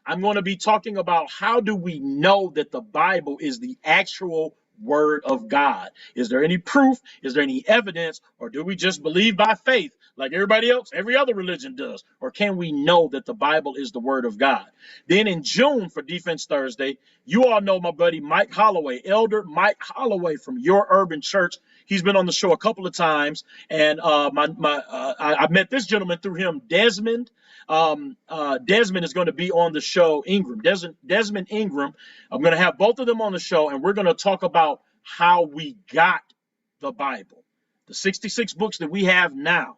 A: I'm going to be talking about how do we know that the Bible is the actual word of God? Is there any proof? Is there any evidence? Or do we just believe by faith like everybody else, every other religion does? Or can we know that the Bible is the word of God? Then in June for Defense Thursday, you all know my buddy Mike Holloway, Elder Mike Holloway from Your Urban Church. He's been on the show a couple of times, and I met this gentleman through him, Desmond. Desmond is going to be on the show, Desmond Ingram. I'm going to have both of them on the show, and we're going to talk about how we got the Bible, the 66 books that we have now.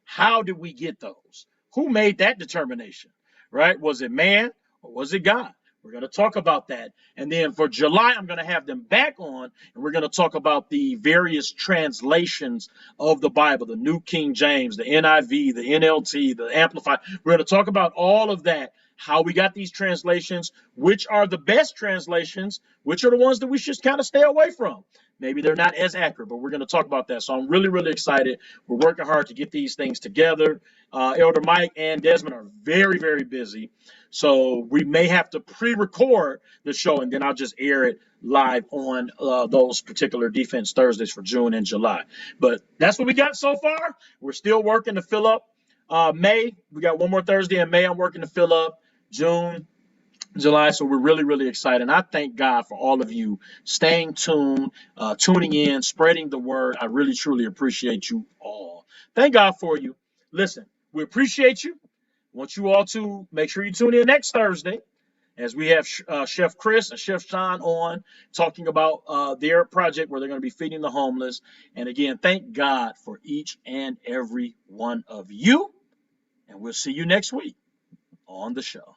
A: How did we get those? Who made that determination, right? Was it man or was it God? We're going to talk about that. And then for July, I'm going to have them back on, and we're going to talk about the various translations of the Bible, the New King James, the NIV, the NLT, the Amplified. We're going to talk about all of that, how we got these translations, which are the best translations, which are the ones that we should kind of stay away from. Maybe they're not as accurate, but we're going to talk about that. So I'm really, really excited. We're working hard to get these things together. Elder Mike and Desmond are very, very busy. So we may have to pre-record the show, and then I'll just air it live on those particular Defense Thursdays for June and July. But that's what we got so far. We're still working to fill up May. We got one more Thursday in May. I'm working to fill up June, July. So we're really, really excited. And I thank God for all of you staying tuned, tuning in, spreading the word. I really, truly appreciate you all. Thank God for you. Listen, we appreciate you. Want you all to make sure you tune in next Thursday as we have Chef Chris and Chef Sean on talking about their project where they're going to be feeding the homeless. And again, thank God for each and every one of you. And we'll see you next week on the show.